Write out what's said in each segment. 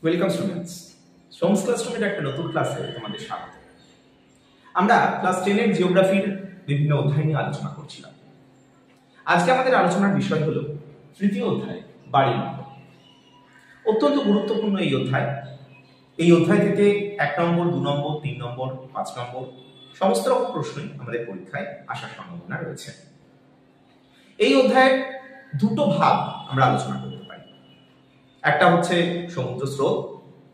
Welcome students, সোমস ক্লাসরুমের একটা নতুন ক্লাসে তোমাদের স্বাগত। আমরা ক্লাস 10 এর জিওগ্রাফির বিভিন্ন অধ্যায় নিয়ে আলোচনা করছিলাম। আজকে আমাদের আলোচনার বিষয় হলো তৃতীয় অধ্যায়, বাড়ি নম্বর। অত্যন্ত গুরুত্বপূর্ণ এই অধ্যায়। এই অধ্যায় থেকে 1 নম্বর, 2 নম্বর, 3 নম্বর, 5 নম্বর সমস্ত রকম প্রশ্নই আমাদের পরীক্ষায় আসার সম্ভাবনা রয়েছে। এই অধ্যায়ের দুটো ভাগ আমরা আলোচনা করতে পারি। একটা হচ্ছে সমুদ্র স্রোত,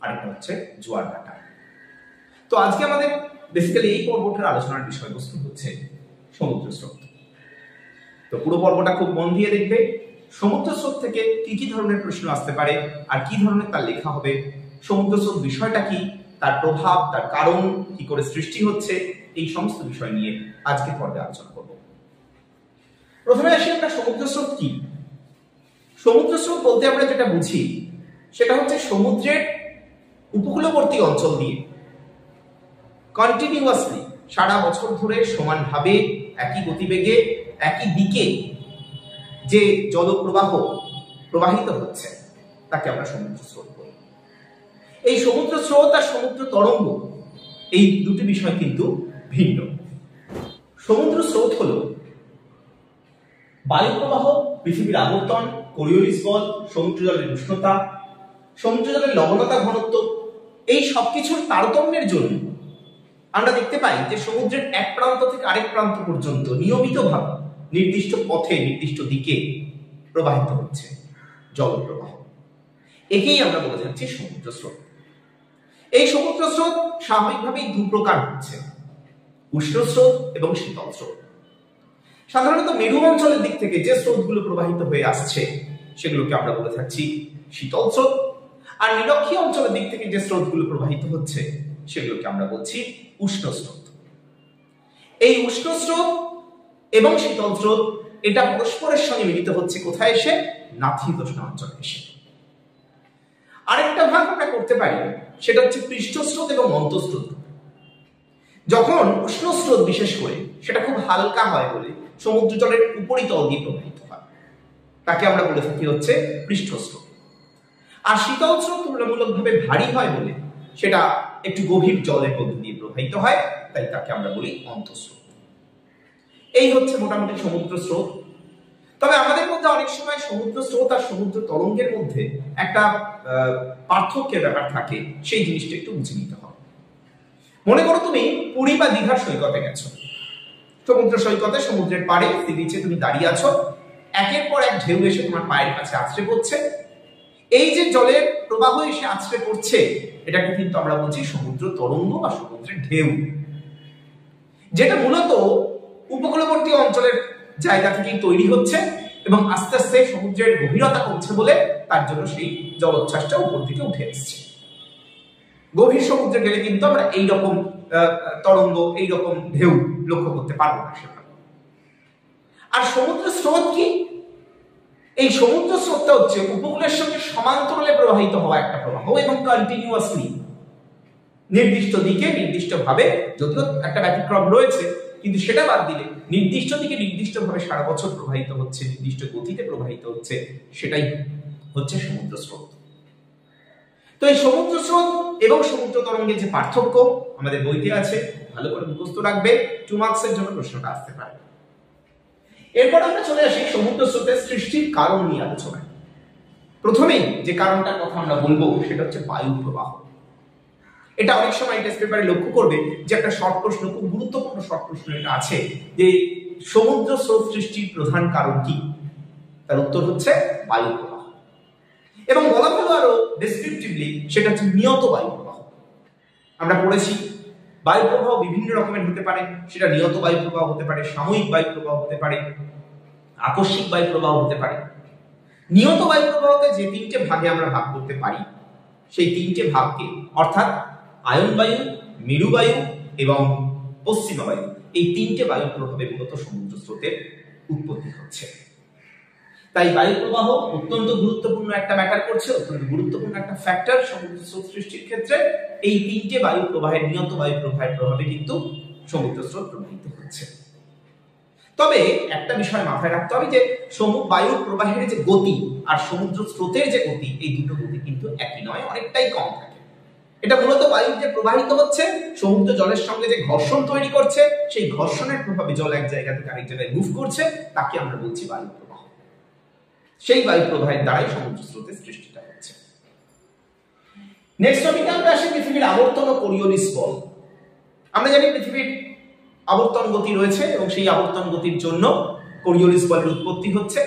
আরেকটা হচ্ছে জোয়ার ভাটা। তো আজকে আমাদের বেসিক্যালি এই পর্বটার আলোচনার বিষয়বস্তু হচ্ছে সমুদ্র স্রোত। তো পুরো পর্বটা খুব মন দিয়ে দেখবে। সমুদ্র স্রোত থেকে কি কি ধরনের প্রশ্ন আসতে পারে আর কি ধরনের তার লেখা হবে, সমুদ্র স্রোত বিষয়টা কি, তার প্রভাব, তার কারণ, কি করে সৃষ্টি হচ্ছে, এই সমস্ত বিষয় নিয়ে আজকের পর্বে আলোচনা করব। প্রথমে আসি আমরা সমুদ্র স্রোত কি। সমুদ্র স্রোত বলতে আমরা যেটা বুঝি সেটা হচ্ছে সমুদ্রের উপকূলবর্তী অঞ্চল দিয়ে কন্টিনিউয়াসলি সারা বছর ধরে সমানভাবে একই গতিবেগে একই দিকে যে জলপ্রবাহ প্রবাহিত হচ্ছে তাকে আমরা সমুদ্র স্রোত বলি। এই সমুদ্র স্রোত আর সমুদ্র তরঙ্গ এই দুটি বিষয় কিন্তু ভিন্ন। সমুদ্র স্রোত হলো বায়ু প্রবাহ, পৃথিবীর আবর্তন, কোরিওলিস বল, সমুদ্র জলের উষ্ণতা, সমুদ্র জলের লবণতা ঘনত্ব, এই সবকিছুর তারতম্যের জন্য আমরা দেখতে পাই যে সমুদ্রের এক প্রান্ত থেকে আরেক প্রান্ত পর্যন্ত নিয়মিতভাবে নির্দিষ্ট পথে নির্দিষ্ট দিকে প্রবাহিত হচ্ছে জলপ্রবাহ। একেই আমরা বলে থাকছি সমুদ্র স্রোত। এই সমুদ্র স্রোত স্বাভাবিকভাবেই দু প্রকার হচ্ছে, উষ্ণ স্রোত এবং শীতল স্রোত। সাধারণত মেরু অঞ্চলের দিক থেকে যে স্রোতগুলো প্রবাহিত হয়ে আসছে সেগুলোকে আমরা বলে থাকছি শীতল স্রোত, আর নিরক্ষীয় অঞ্চলের দিক থেকে যে স্রোতগুলো প্রবাহিত হচ্ছে সেগুলোকে আমরা বলছি উষ্ণ স্রোত। এই উষ্ণ স্রোত এবং শীতল স্রোত এটা পরস্পরের সঙ্গে মিলিত হচ্ছে কোথায় এসে? নাতিশীতোষ্ণ অঞ্চলে এসে। আরেকটা ভাগ আমরা করতে পারি, সেটা হচ্ছে পৃষ্ঠস্রোত এবং অন্তঃস্রোত। যখন উষ্ণ স্রোত বিশেষ করে সেটা খুব হালকা হয় বলে সমুদ্র জলের উপরিতল দিয়ে প্রবাহিত হয়, তাকে আমরা বলে থাকি হচ্ছে পৃষ্ঠস্রোত। আর শীতল স্রোত তুলনামূলকভাবে ভারী হয় বলে সেটা একটু গভীর জলের মধ্যে দিয়ে প্রবাহিত হয়, তাই তাকে আমরা বলি অন্তঃস্রোত। এই হচ্ছে মোটামুটি সমুদ্র স্রোত। তবে আমাদের মধ্যে অনেক সময় সমুদ্র স্রোত আর সমুদ্র তরঙ্গের মধ্যে একটা পার্থক্যের ব্যাপার থাকে, সেই জিনিসটা একটু বুঝে নিতে হবে। মনে করো তুমি পুরী বা দীঘার সৈকতে গেছো, সমুদ্র সৈকতে সমুদ্রের পাড়ে সি বিচে তুমি দাঁড়িয়ে আছো, একের পর এক ঢেউ এসে তোমার পায়ের কাছে আছড়ে পড়ছে। এই যে জলের প্রবাহ এসে আছড়ে পড়ছে এটাকে কিন্তু আমরা বলছি সমুদ্র তরঙ্গ বা সমুদ্রের ঢেউ, যেটা মূলত উপকূলবর্তী অঞ্চলের জায়গা থেকেই তৈরি হচ্ছে এবং আস্তে আস্তে সমুদ্রের গভীরতা কমছে বলে তার জন্য সেই জলোচ্ছ্বাসটা উপর দিকে উঠে এসছে। গভীর সমুদ্রে গেলে কিন্তু আমরা এইরকম তরঙ্গ, এইরকম ঢেউ লক্ষ্য করতে পারবো না সেখানে। আর সমুদ্র স্রোত কি? এই সমুদ্র স্রোতটা হচ্ছে উপকূলের সঙ্গে সমান্তরালে প্রবাহিত হওয়া একটা প্রবাহ এবং কন্টিনিউয়াসলি নির্দিষ্ট দিকে নির্দিষ্টভাবে, যদিও একটা ব্যতিক্রম রয়েছে কিন্তু সেটা বাদ দিলে নির্দিষ্ট দিকে নির্দিষ্টভাবে সারা বছর প্রবাহিত হচ্ছে, নির্দিষ্ট গতিতে প্রবাহিত হচ্ছে, সেটাই হচ্ছে সমুদ্র স্রোত। তো এই সমুদ্র স্রোত এবং সমুদ্র তরঙ্গের যে পার্থক্য আমাদের বইতে আছে, ভালো করে মুখস্থ রাখবে, 2 মার্কসের জন্য প্রশ্নটা আসতে পারে। এরপর আমরা চলে আসি সমুদ্র স্রোতের সৃষ্টির কারণ নিয়ে আলোচনায়। প্রথমেই যে কারণটার কথা আমরা বলবো সেটা হচ্ছে বায়ু প্রবাহ। এটা অনেক সময় টেস্ট পেপারে লক্ষ্য করবে যে একটা শর্ট প্রশ্ন, খুব গুরুত্বপূর্ণ শর্ট প্রশ্ন এটা আছে যে সমুদ্র স্রোত সৃষ্টির প্রধান কারণ কি? তার উত্তর হচ্ছে বায়ু প্রবাহ। এবং বলা হলো আরো ডেসক্রিপটিভলি সেটা হচ্ছে নিয়ত বায়ু প্রবাহ। আমরা পড়েছি বায়ু প্রবাহ বিভিন্ন রকমের হতে পারে, সেটা নিয়ত বায়ু প্রবাহ হতে পারে, সাময়িক বায়ু প্রবাহ হতে পারে, আকস্মিক বায়ু প্রবাহ হতে পারে। নিয়ত বায়ু প্রবাহকে যে 3টে ভাগে আমরা ভাগ করতে পারি, সেই 3টে ভাগকে অর্থাৎ আয়ন বায়ু, মেরু বায়ু এবং পশ্চিমা বায়ু, এই 3টে বায়ু প্রভাবে মূলত সমুদ্র স্রোতের উৎপত্তি হচ্ছে। তাই বায়ু প্রবাহ অত্যন্ত গুরুত্বপূর্ণ একটা ম্যাটার করছে, অত্যন্ত গুরুত্বপূর্ণ একটা ফ্যাক্টর সমুদ্র স্রোত সৃষ্টির ক্ষেত্রে। এই 3টে বায়ু প্রবাহের, নিয়ত বায়ু প্রবাহের প্রভাবে কিন্তু সমুদ্র স্রোত প্রবাহিত হচ্ছে। তবে একটা বিষয় মাথায় রাখতে হবে যে বায়ুর প্রবাহের যে গতি আর সমুদ্র স্রোতের যে গতি, এই দুটো গতি কিন্তু একই নয়, অনেকটাই কম থাকে। এটা মূলত বায়ু যে প্রবাহিত হচ্ছে সমুদ্র জলের সঙ্গে যে ঘর্ষণ তৈরি করছে, সেই ঘর্ষণের প্রভাবে জল এক জায়গা থেকে আরেক জায়গায় মুভ করছে, তাকে আমরা বলছি বায়ু প্রবাহ। সেই বায়ু প্রবাহের দ্বারাই সমুদ্র স্রোতের সৃষ্টিটা হচ্ছে। নেক্সট টপিকে আমরা আসি পৃথিবীর আবর্তন ও কোরিওলিস বল। আমরা জানি পৃথিবীর আবর্তন গতি রয়েছে এবং সেই আবর্তন গতির জন্য কোরিওলিস বলের উৎপত্তি হচ্ছে।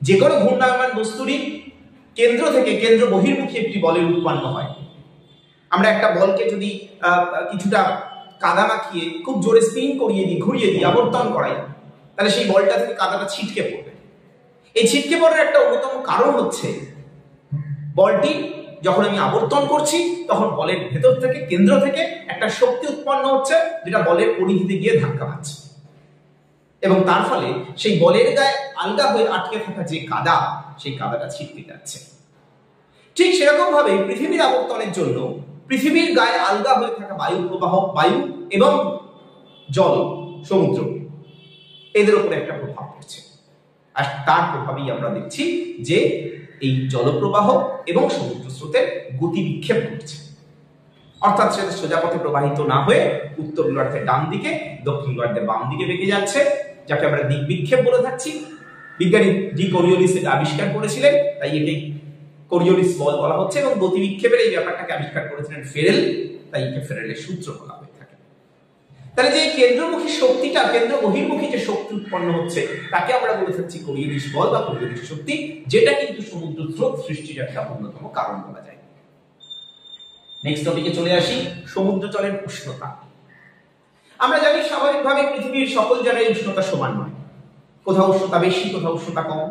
যে কোনো ঘূর্ণায়মান বস্তুরই কেন্দ্র থেকে কেন্দ্র বহির্মুখী একটি বলের উৎপন্ন হয়। আমরা একটা বলকে যদি কিছুটা কাদা মাখিয়ে খুব জোরে স্পিন করিয়ে দিই, ঘুরিয়ে দিই, আবর্তন করাই, তাহলে সেই বলটা থেকে কাদাটা ছিটকে পড়বে। এই ছিটকে পড়ার একটা অন্যতম কারণ হচ্ছে বলটি যখন আমি আবর্তন করছি তখন বলের ভেতর থেকে কেন্দ্র থেকে একটা শক্তি উৎপন্ন হচ্ছে যেটা বলের পরিধিতে গিয়ে ধাক্কা মারছে এবং তার ফলে সেই বলের গায়ে আলগা হয়ে আটকে থাকা যে কাদা, সেই কাদাটা ছিটকে যাচ্ছে। ঠিক সেরকম ভাবে পৃথিবীর আবর্তনের জন্য পৃথিবীর গায়ে আলগা হয়ে থাকা বায়ু প্রবাহ, বায়ু এবং জল, সমুদ্র, এদের উপরে একটা প্রভাব পড়ছে। আর তার প্রভাবেই আমরা দেখছি যে এই জলপ্রবাহ এবং সমুদ্র স্রোতের গতি বিক্ষেপ ঘটছে। অর্থাৎ সেটা সোজা পথে প্রবাহিত না হয়ে উত্তর গোলার্ধের ডান দিকে, দক্ষিণ গোলার্ধের বাম দিকে বেঁকে যাচ্ছে, যাকে আমরা দিক বিক্ষেপ বলে থাকছি। বিজ্ঞানী ডি কোরিওলিস এটা আবিষ্কার করেছিলেন, তাই একে কোরিওলিস বল বলা হচ্ছে এবং গতি বিক্ষেপের এই ব্যাপারটাকে আবিষ্কার করেছিলেন ফেরেল, তাই একে ফেরেলের সূত্র বলা হয়ে থাকে। তাহলে যে কেন্দ্রমুখী শক্তিটা, কেন্দ্র বহির্মুখী যে শক্তি উৎপন্ন হচ্ছে তাকে আমরা বলে থাকছি কোরিওলিস বল বা কোরিওলিস শক্তি, যেটা কিন্তু সমুদ্র স্রোত সৃষ্টির একটা অন্যতম কারণ বলা যায়। নেক্সট টপিকে চলে আসি, সমুদ্র জলের উষ্ণতা। আমরা জানি স্বাভাবিকভাবে পৃথিবীর সকল জায়গায় উষ্ণতা সমান নয়, কোথাও উষ্ণতা বেশি, কোথাও উষ্ণতা কম।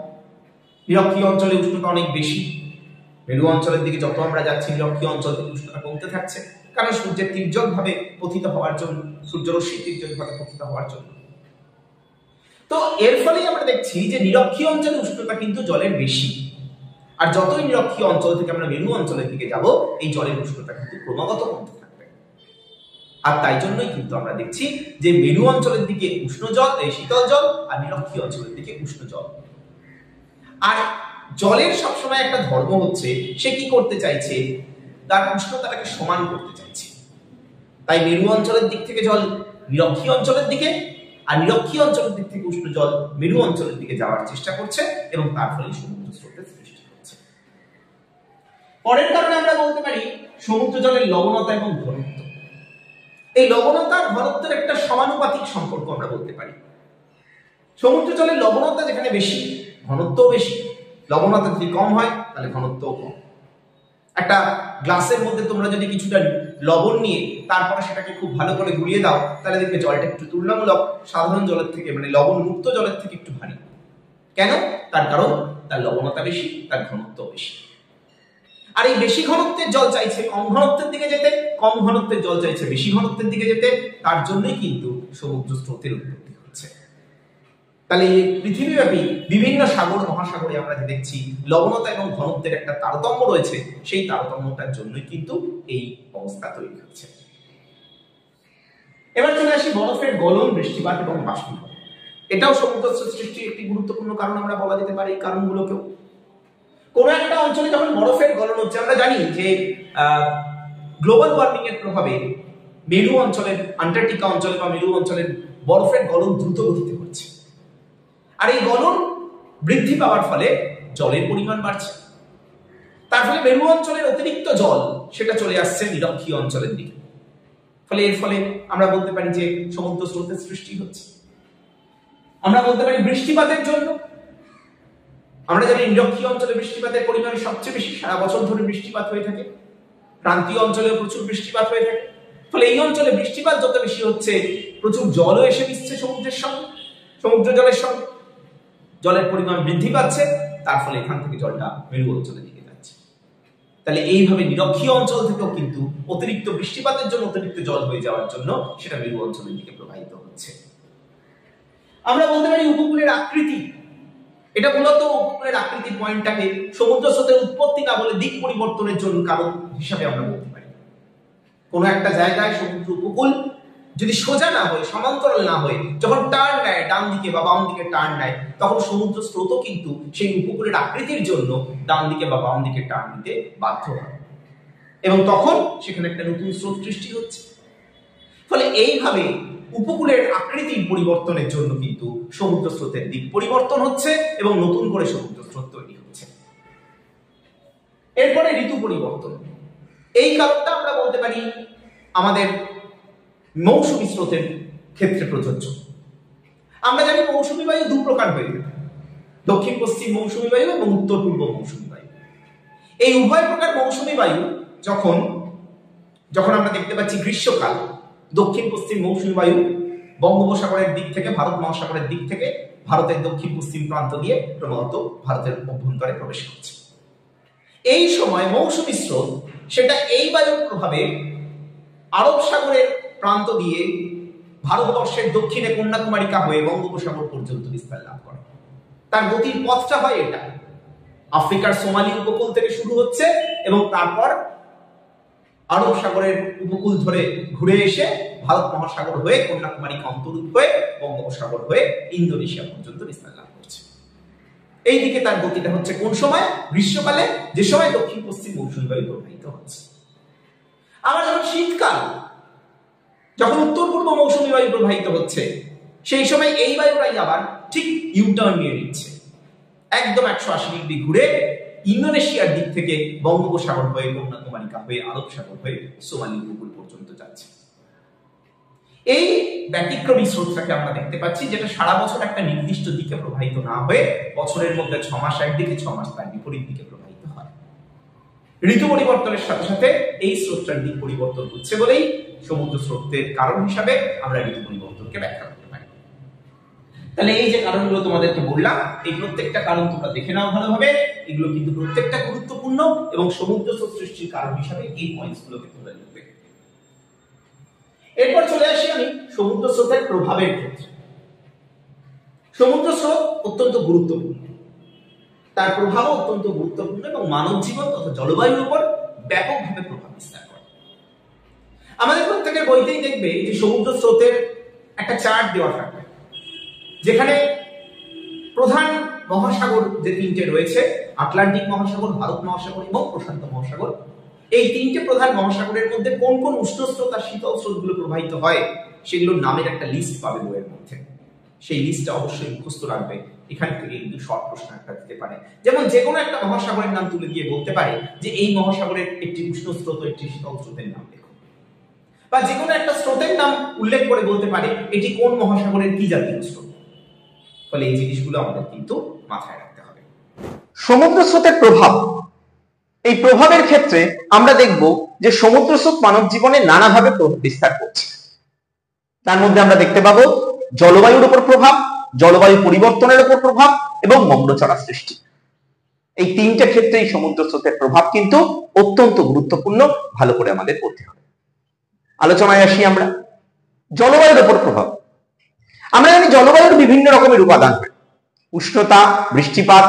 নিরক্ষীয় অঞ্চলে উষ্ণতা অনেক বেশি, মেরু অঞ্চলের দিকে যত আমরা যাচ্ছি নিরক্ষীয় অঞ্চল থেকে উষ্ণতা কমতে থাকছে, কারণ সূর্যের তির্যক ভাবে পতিত হওয়ার জন্য, সূর্যরশ্মি তির্যক ভাবে পতিত হওয়ার জন্য। তো এর ফলেই আমরা দেখছি যে নিরক্ষীয় অঞ্চলে উষ্ণতা কিন্তু জলের বেশি, আর যতই নিরক্ষীয় অঞ্চল থেকে আমরা মেরু অঞ্চলের দিকে যাব এই জলের উষ্ণতা কিন্তু ক্রমাগত কমতে থাকবে। আর তাই জন্যই কিন্তু আমরা দেখছি যে মেরু অঞ্চলের দিকে উষ্ণ জল, এই শীতল জল, আর নিরক্ষীয় অঞ্চলের দিকে উষ্ণ জল। আর জলের সবসময় একটা ধর্ম হচ্ছে সে কি করতে চাইছে, তার উষ্ণতাটাকে সমান করতে চাইছে। তাই মেরু অঞ্চলের দিক থেকে জল নিরক্ষীয় অঞ্চলের দিকে, আর নিরক্ষীয় অঞ্চলের দিক থেকে উষ্ণ জল মেরু অঞ্চলের দিকে যাওয়ার চেষ্টা করছে এবং তার ফলে সমুদ্র স্রোতের সৃষ্টি হচ্ছে। পরের কারণে আমরা বলতে পারি সমুদ্র জলের লবণতা এবং ঘনত্ব। এই লবণতা আর ঘনত্বের একটা সমানুপাতিক সম্পর্ক আমরা বলতে পারি। সমুদ্র জলের লবণতা যেখানে বেশি, ঘনত্বও বেশি। লবণতা যদি কম হয় তাহলে ঘনত্বও কম। একটা গ্লাসের মধ্যে তোমরা যদি কিছুটা লবণ নিয়ে তারপরে সেটাকে খুব ভালো করে গুলিয়ে দাও, তাহলে দেখবে জলটা একটু তুলনামূলক সাধারণ জলের থেকে, মানে লবণ মুক্ত জলের থেকে একটু ভারী। কেন? তার কারণ তার লবণতা বেশি, তার ঘনত্ব বেশি। আর এই বেশি ঘনত্বের জল চাইছে কম ঘনত্বের দিকে যেতে, কম ঘনত্বের জল চাইছে বেশি ঘনত্বের দিকে যেতে, তার জন্যই কিন্তু সমুদ্র স্রোতের উৎপত্তি হচ্ছে। তাহলে পৃথিবীব্যাপী বিভিন্ন সাগর মহাসাগরে আমরা যে দেখছি লবণতা এবং ঘনত্বের একটা তারতম্য রয়েছে, সেই তারতম্যটার জন্যই কিন্তু এই অবস্থা তৈরি হচ্ছে। এবার চলে আসি বরফের গলন, বৃষ্টিপাত এবং বাষ্পীভবন। এটাও সমুদ্র সৃষ্টির একটি গুরুত্বপূর্ণ কারণ আমরা বলা যেতে পারে। এই কারণগুলোকেও কোন একটা অঞ্চলে যখন বরফের গলন হচ্ছে, আমরা জানি যে গ্লোবাল ওয়ার্মিং এর প্রভাবে মেরু অঞ্চলের, আন্টার্কটিকা অঞ্চলে বা মেরু অঞ্চলের বরফের গলন দ্রুত গতিতে হচ্ছে। আর এই গলন বৃদ্ধি পাওয়ার ফলে জলের পরিমাণ বাড়ছে, তার ফলে মেরু অঞ্চলের অতিরিক্ত জল সেটা চলে আসছে নিরক্ষীয় অঞ্চলের দিকে। ফলে এর ফলে আমরা বলতে পারি যে সমুদ্র স্রোতের সৃষ্টি হচ্ছে। আমরা বলতে পারি বৃষ্টিপাতের জন্য। আমরা জানি নিরক্ষীয় অঞ্চলে বৃষ্টিপাতের পরিমাণ সবচেয়ে বেশি, সারা বছর ধরে বৃষ্টিপাত হয়ে থাকে। ক্রান্তীয় অঞ্চলেও প্রচুর বৃষ্টিপাত হয়ে থাকে। ফলে এই অঞ্চলে বৃষ্টিপাত যত বেশি হচ্ছে, প্রচুর জলও এসে মিশছে সমুদ্রের সঙ্গে, সমুদ্র জলের সঙ্গে, জলের পরিমাণ বৃদ্ধি পাচ্ছে, তার ফলে এখান থেকে জলটা মেরু অঞ্চলের দিকে যাচ্ছে। তাহলে এইভাবে নিরক্ষীয় অঞ্চল থেকেও কিন্তু অতিরিক্ত বৃষ্টিপাতের জন্য অতিরিক্ত জল হয়ে যাওয়ার জন্য সেটা মেরু অঞ্চলের দিকে প্রবাহিত হচ্ছে। আমরা বলতে পারি উপকূলের আকৃতি। এটা মূলত উপকূলের আকৃতির পয়েন্টটাকে সমুদ্র স্রোতের উৎপত্তি না বলে দিক পরিবর্তনের জন্য কারণ হিসাবে আমরা বলতে পারি। কোনো একটা জায়গায় সমুদ্র উপকূল যদি সোজা না হয়, সমান্তরাল না হয়, যখন টার্ন নেয় ডান দিকে বা বাম দিকে টার্ন নেয়, তখন সমুদ্র স্রোতও কিন্তু সেই উপকূলের আকৃতির জন্য ডান দিকে বা বাম দিকে টার্ন নিতে বাধ্য হয়, এবং তখন সেখানে একটা নতুন স্রোত সৃষ্টি হচ্ছে। ফলে এইভাবে উপকূলের আকৃতির পরিবর্তনের জন্য কিন্তু সমুদ্র স্রোতের দিক পরিবর্তন হচ্ছে এবং নতুন করে সমুদ্র স্রোত তৈরি হচ্ছে। এরপরে ঋতু পরিবর্তন, এই কারণটা আমরা বলতে পারি আমাদের মৌসুমী স্রোতের ক্ষেত্রে প্রযোজ্য। আমরা জানি মৌসুমী বায়ু দু প্রকার হয়ে থাকে, দক্ষিণ পশ্চিম মৌসুমী বায়ু এবং উত্তর পূর্ব মৌসুমী বায়ু। এই উভয় প্রকার মৌসুমী বায়ু যখন যখন আমরা দেখতে পাচ্ছি গ্রীষ্মকাল, দক্ষিণ পশ্চিম মৌসুমী বায়ু বঙ্গোপসাগরের দিক থেকে, ভারত মহাসাগরের দিক থেকে ভারতের দক্ষিণ পশ্চিম প্রান্ত দিয়ে ক্রমাগত ভারতের অভ্যন্তরে প্রবেশ করছে। এই সময় মৌসুমী স্রোত সেটা এই বায়ুর প্রভাবে আরব সাগরের প্রান্ত দিয়ে ভারতবর্ষের দক্ষিণে কন্যাকুমারিকা হয়ে বঙ্গোপসাগর পর্যন্ত বিস্তার লাভ করে। তার গতির পথটা হয় এটা, আফ্রিকার সোমালি উপকূল থেকে শুরু হচ্ছে এবং তারপর আরব সাগরের উপকূল ধরে ঘুরে এসে ভারত মহাসাগর হয়ে কন্যাকুমারিকা অন্তর্ভুক্ত হয়ে বঙ্গোপসাগর হয়ে ইন্দোনেশিয়া পর্যন্ত বিস্তার লাভ করছে। এই দিকে তার গতিটা হচ্ছে কোন সময়? গ্রীষ্মকালে, যে সময় দক্ষিণ পশ্চিম মৌসুমী বায়ু প্রবাহিত হচ্ছে। আবার যখন শীতকাল, যখন উত্তর পূর্ব মৌসুমী বায়ু প্রবাহিত হচ্ছে, সেই সময় এই বায়ুটাই আবার ঠিক ইউটার্ন নিয়ে নিচ্ছে, একদম 180 ডিগ্রি ঘুরে ইন্দোনেশিয়ার দিক থেকে বঙ্গোপসাগর হয়ে কন্যাকুমারিকা হয়ে আরব সাগর হয়ে সোমালি উপকূল পর্যন্ত যাচ্ছে। এই ব্যতিক্রমী স্রোতটাকে আমরা দেখতে পাচ্ছি, যেটা সারা বছর একটা নির্দিষ্ট দিকে প্রবাহিত না হয়ে বছরের মধ্যে 6 মাস একদিকে, 6 মাস তার বিপরীত দিকে প্রবাহিত হয়। ঋতু পরিবর্তনের সাথে সাথে এই স্রোতটার দিক পরিবর্তন হচ্ছে বলেই সমুদ্র স্রোতের কারণ হিসাবে আমরা ঋতু পরিবর্তনকে ব্যাখ্যা করতে পারি। তাহলে এই যে কারণগুলো তোমাদেরকে বললাম, এই প্রত্যেকটা কারণ তোমরা দেখে নাও ভালোভাবে, এগুলো কিন্তু প্রত্যেকটা গুরুত্বপূর্ণ এবং সমুদ্র স্রোত সৃষ্টির কারণ হিসাবে এই পয়েন্টসগুলোকে তোমরা লিখবে। এরপর চলে আসি আমি সমুদ্র স্রোতের প্রভাবের ক্ষেত্রে। সমুদ্র স্রোত অত্যন্ত গুরুত্বপূর্ণ, তার প্রভাব অত্যন্ত গুরুত্বপূর্ণ এবং মানব জীবন তথা জলবায়ুর উপর ব্যাপকভাবে প্রভাব বিস্তার করে। আমাদের প্রত্যেকের বইতেই দেখবে যে সমুদ্র স্রোতের একটা চার্ট দেওয়া থাকবে, যেখানে প্রধান মহাসাগর যে তিনটে রয়েছে, আটলান্টিক মহাসাগর, ভারত মহাসাগর এবং প্রশান্ত মহাসাগর, এই তিনটে প্রধান মহাসাগরের মধ্যে কোন কোন উষ্ণ স্রোত আর শীতল স্রোতগুলো প্রবাহিত হয় সেগুলোর নামের একটা লিস্ট পাবে বইয়ের মধ্যে। সেই লিস্টটা অবশ্যই মুখস্থ রাখবে, এখান থেকে কিন্তু শর্ট প্রশ্ন একটা দিতে পারে। যেমন যে কোনো একটা মহাসাগরের নাম তুলে দিয়ে বলতে পারে যে এই মহাসাগরের একটি উষ্ণ স্রোত ও একটি শীতল স্রোতের নাম লেখো, বা যে কোনো একটা স্রোতের নাম উল্লেখ করে বলতে পারে এটি কোন মহাসাগরের কি জাতীয় স্রোত। ফলে এই জিনিসগুলো আমাদের কিন্তু মাথায় রাখতে হবে। সমুদ্র স্রোতের প্রভাব, এই প্রভাবের ক্ষেত্রে আমরা দেখব যে সমুদ্র স্রোত মানব জীবনে নানাভাবে প্রভাব বিস্তার করছে। তার মধ্যে আমরা দেখতে পাবো জলবায়ুর উপর প্রভাব, জলবায়ু পরিবর্তনের উপর প্রভাব এবং মগ্নচড়া সৃষ্টি। এই তিনটে ক্ষেত্রেই সমুদ্র স্রোতের প্রভাব কিন্তু অত্যন্ত গুরুত্বপূর্ণ, ভালো করে আমাদের পড়তে হবে। আলোচনায় আসি আমরা জলবায়ুর উপর প্রভাব। আমরা জানি জলবায়ুর বিভিন্ন রকমের উপাদান হয়, উষ্ণতা, বৃষ্টিপাত,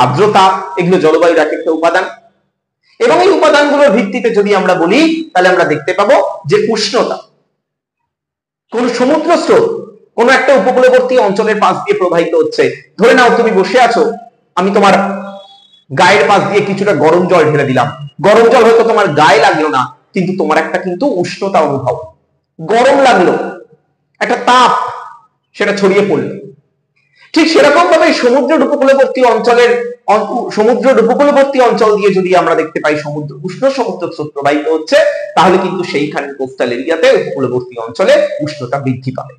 আর্দ্রতা, এগুলো জলবায়ুর এক একটা উপাদান। এবং এই উপাদানগুলোর ভিত্তিতে যদি আমরা বলি তাহলে আমরা দেখতে পাবো যে উষ্ণতা, কোন সমুদ্র স্রোত কোন একটা উপকূলবর্তী অঞ্চলের পাশ দিয়ে প্রবাহিত হচ্ছে, ধরে নাও তুমি বসে আছো, আমি তোমার গায়ের পাশ দিয়ে কিছুটা গরম জল ঢেলে দিলাম, গরম জল হয়তো তোমার গায়ে লাগলো না, কিন্তু তোমার একটা কিন্তু উষ্ণতা অনুভব, গরম লাগলো, একটা তাপ সেটা ছড়িয়ে পড়লো। ঠিক সেরকম ভাবে সমুদ্রের উপকূলবর্তী অঞ্চল দিয়ে যদি আমরা দেখতে পাই উষ্ণ সমুদ্র স্রোত প্রবাহিত হচ্ছে, তাহলে কিন্তু সেইখানে কোস্টাল এরিয়াতে উপকূলবর্তী অঞ্চলে উষ্ণতা বৃদ্ধি পাবে।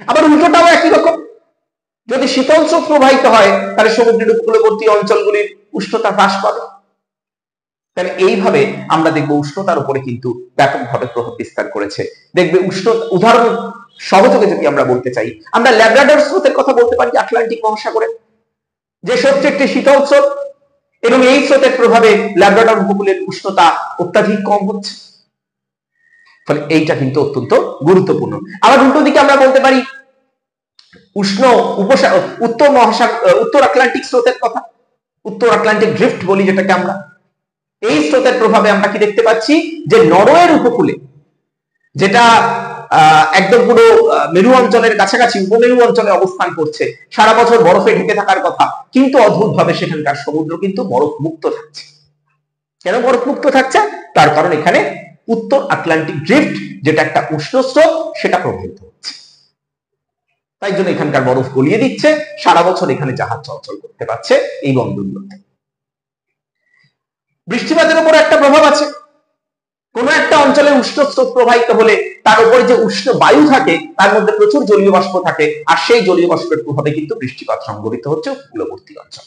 আবার উল্টোটাও একই রকম, যদি শীতল স্রোত প্রবাহিত হয় তাহলে সমুদ্রের উপকূলবর্তী অঞ্চলগুলির উষ্ণতা হ্রাস পাবে। তাহলে এইভাবে আমরা দেখবো উষ্ণতার উপরে কিন্তু ব্যাপকভাবে প্রভাব বিস্তার করেছে। দেখবে উদাহরণ সহযোগে যদি আমরা বলতে চাই, আমরা ল্যাব্রাডর স্রোতের কথা বলতে পারি আটলান্টিক মহাসাগরে, যে স্রোতটি একটি শীতল স্রোত এবং এই স্রোতের প্রভাবে ল্যাব্রাডর উপকূলের উষ্ণতা অত্যাধিক কম হচ্ছে। ফলে এইটা কিন্তু অত্যন্ত গুরুত্বপূর্ণ। আবার উল্টো দিকে আমরা বলতে পারি উত্তর আটলান্টিক স্রোতের কথা, উত্তর আটলান্টিক ড্রিফট বলি যেটাকে আমরা। এই স্রোতের প্রভাবে আমরা কি দেখতে পাচ্ছি যে নরওয়ের উপকূলে যেটা একদম পুরো মেরু অঞ্চলের কাছাকাছি উপমেরু অঞ্চলে অবস্থান করছে, সারা বছর বরফে ঢেকে থাকার কথা, কিন্তু অদ্ভুতভাবে সেখানকার সমুদ্র কিন্তু বরফ মুক্ত থাকছে। কেন বরফ মুক্ত থাকছে? তার কারণ এখানে উত্তর আটলান্টিক ড্রিফট, যেটা একটা উষ্ণ স্রোত, সেটা প্রবাহিত হচ্ছে। তাই জন্য এখানকার বরফ গলিয়ে দিচ্ছে, সারা বছর এখানে জাহাজ চলাচল করতে পারছে এই বন্দরগুলোতে। বৃষ্টিপাতের উপর একটা প্রভাব আছে। কোন একটা অঞ্চলে উষ্ণ স্রোত প্রবাহিত হলে তার উপরে যে উষ্ণ বায়ু থাকে তার মধ্যে প্রচুর জলীয় বাষ্প থাকে, আর সেই জলীয় বাষ্পের প্রভাবে কিন্তু বৃষ্টিপাত সংঘটিত হচ্ছে উপকূলবর্তী অঞ্চল।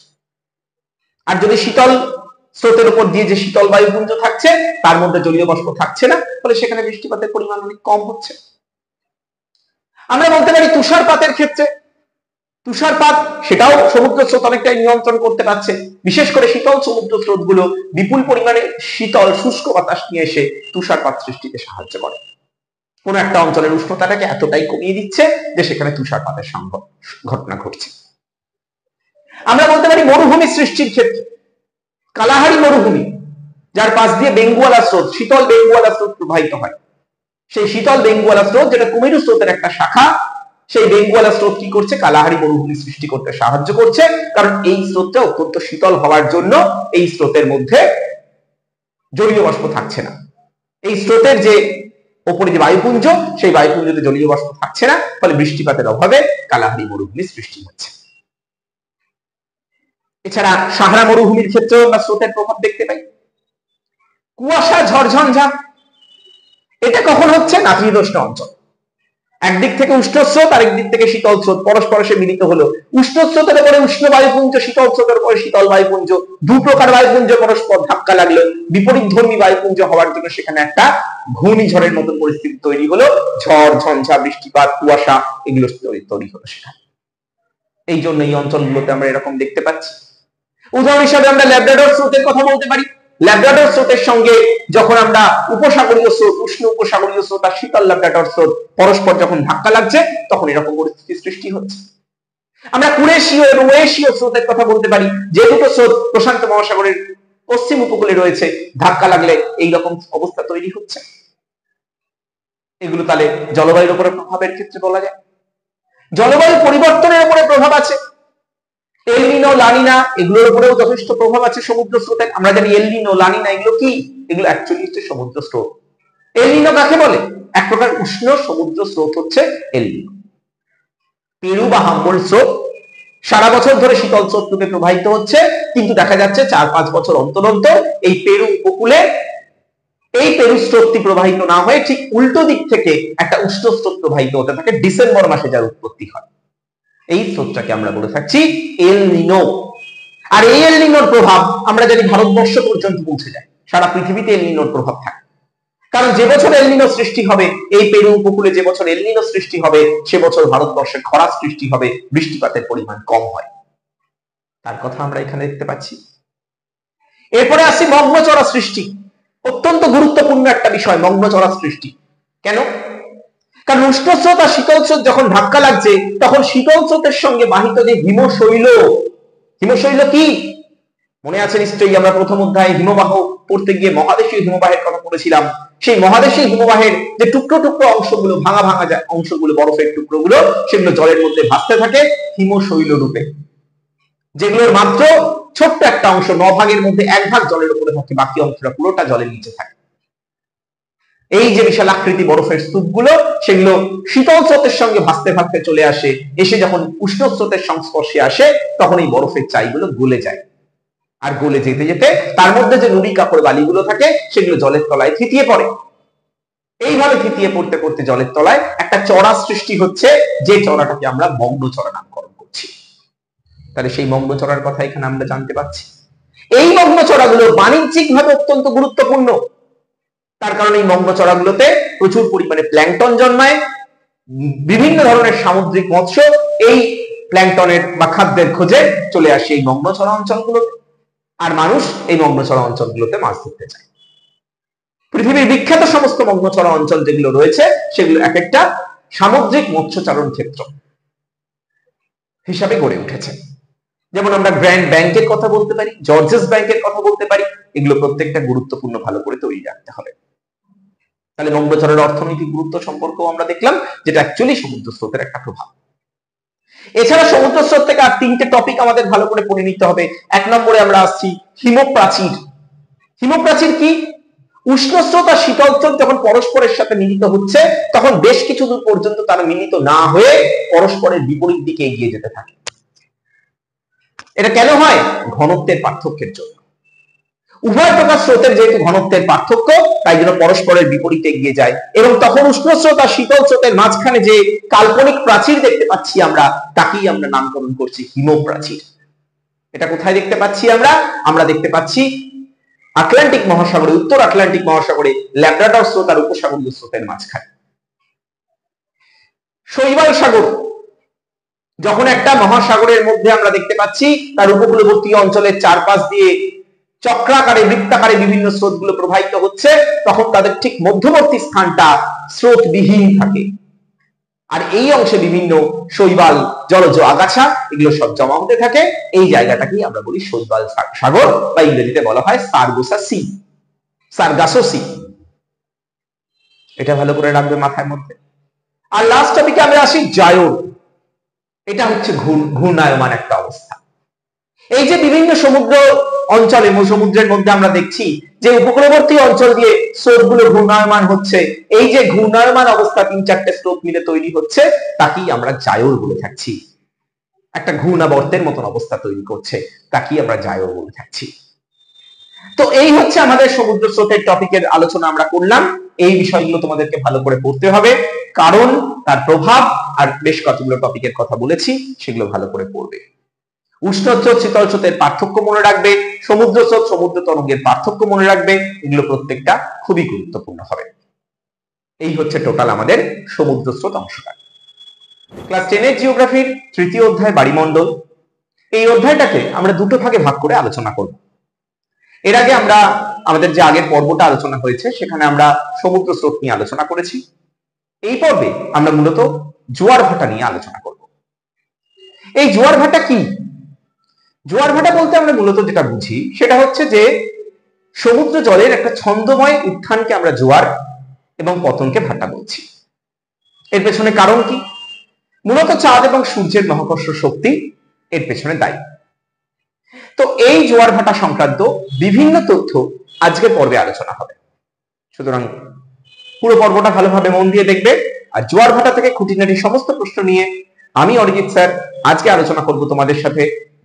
আর যদি শীতল স্রোতের উপর দিয়ে যে শীতল বায়ুপুঞ্জ থাকছে তার মধ্যে জলীয় বাষ্প থাকছে না, ফলে সেখানে বৃষ্টিপাতের পরিমাণ অনেক কম হচ্ছে। আমরা বলতে পারি তুষারপাতের ক্ষেত্রে, তুষারপাত সেটাও সমুদ্র স্রোত অনেকটাই নিয়ন্ত্রণ করতে পারছে। বিশেষ করে শীতল সমুদ্র স্রোতগুলো বিপুল পরিমাণে শীতল শুষ্ক বাতাস নিয়ে এসে তুষারপাত সৃষ্টিতে সাহায্য করে। কোন একটা অঞ্চলের উষ্ণতাটাকে এতটাই কমিয়ে দিচ্ছে যে সেখানে তুষারপাতের সম্ভব ঘটনা ঘটছে। আমরা বলতে পারি মরুভূমি সৃষ্টির ক্ষেত্রে, কালাহারি মরুভূমি, যার পাশ দিয়ে বেঙ্গুয়ালা স্রোত, শীতল বেঙ্গুয়ালা স্রোত প্রবাহিত হয়, সেই শীতল বেঙ্গুয়ালা স্রোত যেটা কুমেরু স্রোতের একটা শাখা, সেই বেঙ্গুয়ালা স্রোত কি করছে? কালাহারি মরুভূমি সৃষ্টি করতে সাহায্য করছে। কারণ এই স্রোতটা অত্যন্ত শীতল হওয়ার জন্য এই স্রোতের মধ্যে জলীয় বাষ্প থাকছে না। এই স্রোতের যে ওপরে যে বায়ুপুঞ্জ, সেই বায়ুপুঞ্জতে জলীয় বাষ্প থাকছে না, ফলে বৃষ্টিপাতের অভাবে কালাহারি মরুভূমি সৃষ্টি হচ্ছে। এছাড়া সাহারা মরুভূমির ক্ষেত্রেও আমরা স্রোতের প্রভাব দেখতে পাই। কুয়াশা ঝড়ঝঞ্ঝা, এটা কখন হচ্ছে? নাতিশীতোষ্ণ অঞ্চল। একদিক থেকে উষ্ণ স্রোত, আরেক দিক থেকে শীতল স্রোত পরস্পর সে মিলিত হলো। উষ্ণ স্রোতের উপরে উষ্ণ বায়ুপুঞ্জ, শীতল স্রোতের উপরে শীতল বায়ুপুঞ্জ, দু প্রকার বায়ুপুঞ্জ পরস্পর ধাক্কা লাগলো, বিপরীত ধর্মী বায়ুপুঞ্জ হওয়ার জন্য সেখানে একটা ঘূর্ণিঝড়ের মতন পরিস্থিতি তৈরি হলো। ঝড় ঝঞ্ঝা, বৃষ্টিপাত, কুয়াশা এগুলো তৈরি হলো সেখানে। এই জন্য এই অঞ্চলগুলোতে আমরা এরকম দেখতে পাচ্ছি। উদাহরণ হিসাবে আমরা ল্যাব্রাডর স্রোতের কথা বলতে পারি। ল্যাব্রাডর স্রোতের সঙ্গে যখন আমরা উপসাগরীয় স্রোত, উষ্ণ উপসাগরীয় স্রোত আর শীতল ল্যাব্রাডর স্রোত পরস্পর যখন ধাক্কা লাগছে, তখন এরকম পরিস্থিতির সৃষ্টি হচ্ছে। আমরা কুরেশীয় এবং ওয়েশীয় স্রোতের কথা বলতে পারি। যে দুটো স্রোত প্রশান্ত মহাসাগরের পশ্চিম উপকূলে রয়েছে, ধাক্কা লাগলে এইরকম অবস্থা তৈরি হচ্ছে। এগুলো তাহলে জলবায়ুর উপরে প্রভাবের ক্ষেত্রে বলা যায়। জলবায়ু পরিবর্তনের উপরে প্রভাব আছে। এল নিনো, লা নিনা এগুলোর উপরেও যথেষ্ট প্রভাব আছে সমুদ্র স্রোতের। আমরা জানি এল নিনো, লা নিনা এগুলো কি? এগুলো অ্যাকচুয়ালি হচ্ছে সমুদ্র স্রোত। এল নিনো কাকে বলে? এক প্রকার উষ্ণ সমুদ্র স্রোত হচ্ছে এল নিনো। পেরু বা হাম্বোল্ট স্রোত সারা বছর ধরে শীতল স্রোত রূপে প্রবাহিত হচ্ছে, কিন্তু দেখা যাচ্ছে 4-5 বছর অন্তর অন্তর এই পেরু উপকূলে এই পেরু স্রোতটি প্রবাহিত না হয়ে ঠিক উল্টো দিক থেকে একটা উষ্ণ স্রোত প্রবাহিত হতে থাকে। ডিসেম্বর মাসে যার উৎপত্তি হয়, এই স্রোতটাকে আমরা বলে থাকছি এল নিনো। আর এই এল নিনোর প্রভাব আমরা জানি ভারতবর্ষ পর্যন্ত পৌঁছে যায়। সারা পৃথিবীতে এল নিনোর প্রভাব থাকে। কারণ যে বছর এল নিনো সৃষ্টি হবে, এই পেরু উপকূলে যে বছর এল নিনো সৃষ্টি হবে, সে বছর ভারতবর্ষে খরা সৃষ্টি হবে, বৃষ্টিপাতের পরিমাণ কম হয়। তার কথা আমরা এখানে দেখতে পাচ্ছি। এরপরে আসি মগ্নচড়া সৃষ্টি। অত্যন্ত গুরুত্বপূর্ণ একটা বিষয় মগ্নচড়া সৃষ্টি। কেন? কারণ উষ্ণ স্রোত আর শীতল স্রোত যখন ধাক্কা লাগছে, তখন শীতল স্রোতের সঙ্গে বাহিত যে হিমশৈল, হিমশৈল কি মনে আছে নিশ্চয়ই? আমরা প্রথম অধ্যায়ে হিমবাহ পড়তে গিয়ে মহাদেশীয় হিমবাহের কথা পড়েছিলাম। সেই মহাদেশীয় হিমবাহের যে টুকরো টুকরো অংশগুলো, ভাঙা ভাঙা যায় অংশগুলো, বরফের টুকরোগুলো, সেগুলো জলের মধ্যে ভাসতে থাকে হিমশৈল রূপে, যেগুলোর মাত্র ছোট্ট একটা অংশ, 9 ভাগের মধ্যে 1 ভাগ জলের উপরে থাকে, বাকি অংশটা পুরোটা জলের নিচে থাকে। এই যে বিশাল আকৃতি বরফের স্তূপগুলো, সেগুলো শীতল স্রোতের সঙ্গে ভাসতে ভাসতে চলে আসে, এসে যখন উষ্ণ স্রোতের সংস্পর্শে আসে, তখন এই বরফের চাইগুলো গলে যায়। আর গলে যেতে যেতে তার মধ্যে যে নুড়ি কাপড় বালিগুলো থাকে, সেগুলো জলের তলায় থিতিয়ে পড়ে। এইভাবে থিতিয়ে পড়তে পড়তে জলের তলায় একটা চড়া সৃষ্টি হচ্ছে, যে চড়াটাকে আমরা মগ্নচড়া নামকরণ করছি। তাহলে সেই মগ্নচড়ার কথা এখানে আমরা জানতে পারছি। এই মগ্নচড়াগুলো বাণিজ্যিকভাবে অত্যন্ত গুরুত্বপূর্ণ। তার কারণে এই মগ্নচড়াগুলোতে প্রচুর পরিমাণে প্ল্যাঙ্কটন জন্মায়। বিভিন্ন ধরনের সামুদ্রিক মৎস্য এই প্ল্যাঙ্কটনের বা খাদ্যের খোঁজে চলে আসে এই মগ্নচড়া অঞ্চলগুলোতে, আর মানুষ এই মগ্নচড়া অঞ্চলগুলোতে মাছ ধরতে যায়। পৃথিবীর বিখ্যাত সমস্ত মগ্নচড়া অঞ্চল যেগুলো রয়েছে, সেগুলো এক একটা সামুদ্রিক মৎস্যচারণ ক্ষেত্র হিসাবে গড়ে উঠেছে। যেমন আমরা গ্র্যান্ড ব্যাংকের কথা বলতে পারি, জর্জেস ব্যাংকের কথা বলতে পারি। এগুলো প্রত্যেকটা গুরুত্বপূর্ণ, ভালো করে তৈরি রাখতে হবে। তাহলে নম্রচরের অর্থনৈতিক গুরুত্ব সম্পর্কেও আমরা দেখলাম, যেটা অ্যাকচুয়ালি সমুদ্র স্রোতের একটা প্রভাব। এছাড়া সমুদ্র স্রোত থেকে আর তিনটে টপিক আমাদের ভালো করে পড়ে নিতে হবে। এক নম্বরে আমরা আসছি হিমপ্রাচীর। হিমপ্রাচীর কি? উষ্ণ স্রোত আর শীতল স্রোত যখন পরস্পরের সাথে মিলিত হচ্ছে, তখন বেশ কিছু দূর পর্যন্ত তারা মিলিত না হয়ে পরস্পরের বিপরীত দিকে এগিয়ে যেতে থাকে। এটা কেন হয়? ঘনত্বের পার্থক্যের জন্য। উভয় প্রকার স্রোতের যেহেতু ঘনত্বের পার্থক্য, তাই জন্য পরস্পরের বিপরীতে এগিয়ে যায়, এবং তখন উষ্ণ স্রোত আর শীতল স্রোতের মাঝখানে যে কাল্পনিক প্রাচীর দেখতে পাচ্ছি আমরা, তাকেই আমরা নামকরণ করছি হিমপ্রাচীর। এটা কোথায় দেখতে পাচ্ছি আমরা? আমরা দেখতে পাচ্ছি আটলান্টিক মহাসাগরে, উত্তর আটলান্টিক মহাসাগরে ল্যাব্রাডর স্রোত আর উপসাগরীয় স্রোতের মাঝখানে। শৈবাল সাগর যখন একটা মহাসাগরের মধ্যে আমরা দেখতে পাচ্ছি তার উপকূলবর্তী অঞ্চলের চারপাশ দিয়ে চক্রাকারে, বৃত্তাকারে বিভিন্ন স্রোতগুলো প্রবাহিত হচ্ছে, তখন তাদের ঠিক মধ্যবর্তী স্থানটা স্রোতবিহীন থাকে, আর এই অংশে বিভিন্ন শৈবাল, জলজ আগাছা এগুলো সব জমা হতে থাকে। এই জায়গাটাকেই আমরা বলি শৈবাল সাগর, বা ইংরেজিতে বলা হয় সার্গাসো সি, সার্গাসো সি। এটা ভালো করে রাখবে মাথার মধ্যে। আর লাস্ট টপিকে আমরা আসি জায়োর। এটা হচ্ছে ঘূর্ণায়মান একটা অবস্থা। এই যে বিভিন্ন সমুদ্র অঞ্চলে, সমুদ্রের মধ্যে আমরা দেখছি যে উপকূলবর্তী অঞ্চল দিয়ে স্রোতগুলো ঘূর্ণায়মান হচ্ছে, এই যে ঘূর্ণায়মান অবস্থা 3-4টে স্রোত মিলে তৈরি হচ্ছে, তাকেই আমরা জায়োর বলে থাকছি। একটা ঘূর্ণাবর্তের মতন অবস্থা তৈরি করছে, তাকেই আমরা জায়োর বলে থাকছি। তো এই হচ্ছে আমাদের সমুদ্র স্রোতের টপিকের আলোচনা আমরা করলাম। এই বিষয়গুলো তোমাদেরকে ভালো করে পড়তে হবে, কারণ তার প্রভাব, আর বেশ কতগুলো টপিকের কথা বলেছি, সেগুলো ভালো করে পড়বে। উষ্ণ স্রোত, শীতল স্রোতের পার্থক্য মনে রাখবে, সমুদ্র স্রোত, সমুদ্র তরঙ্গের পার্থক্য মনে রাখবে। এগুলো প্রত্যেকটা খুবই গুরুত্বপূর্ণ হবে। এই হচ্ছে টোটাল আমাদের সমুদ্র স্রোত অংশটা। ক্লাস 10 জিওগ্রাফির তৃতীয় অধ্যায় বাড়িমণ্ডল, এই অধ্যায়টাকে আমরা দুটো ভাগে ভাগ করে আলোচনা করব। এর আগে আমরা আমাদের যে আগের পর্বটা আলোচনা হয়েছে, সেখানে আমরা সমুদ্র স্রোত নিয়ে আলোচনা করেছি। এই পর্বে আমরা মূলত জোয়ার ভাটা নিয়ে আলোচনা করব। এই জোয়ার ভাটা কি? জোয়ার ভাটা বলতে আমরা মূলত যেটা বুঝি সেটা হচ্ছে যে সমুদ্র জলের একটা ছন্দময় উত্থানকে আমরা জোয়ার এবং পতনকে ভাটা বলছি। এর পেছনে কারণ কি? মূলত চাঁদ এবং সূর্যের মহাকর্ষ শক্তি এর পেছনে দায়ী। তো এই জোয়ার ভাটা সংক্রান্ত বিভিন্ন তথ্য আজকের পর্বে আলোচনা হবে, সুতরাং পুরো পর্বটা ভালোভাবে মন দিয়ে দেখবে। আর জোয়ার ভাটা থেকে খুঁটিনাটি সমস্ত প্রশ্ন নিয়ে আমি অরিজিৎ স্যার আজকে আলোচনা করব তোমাদের সাথে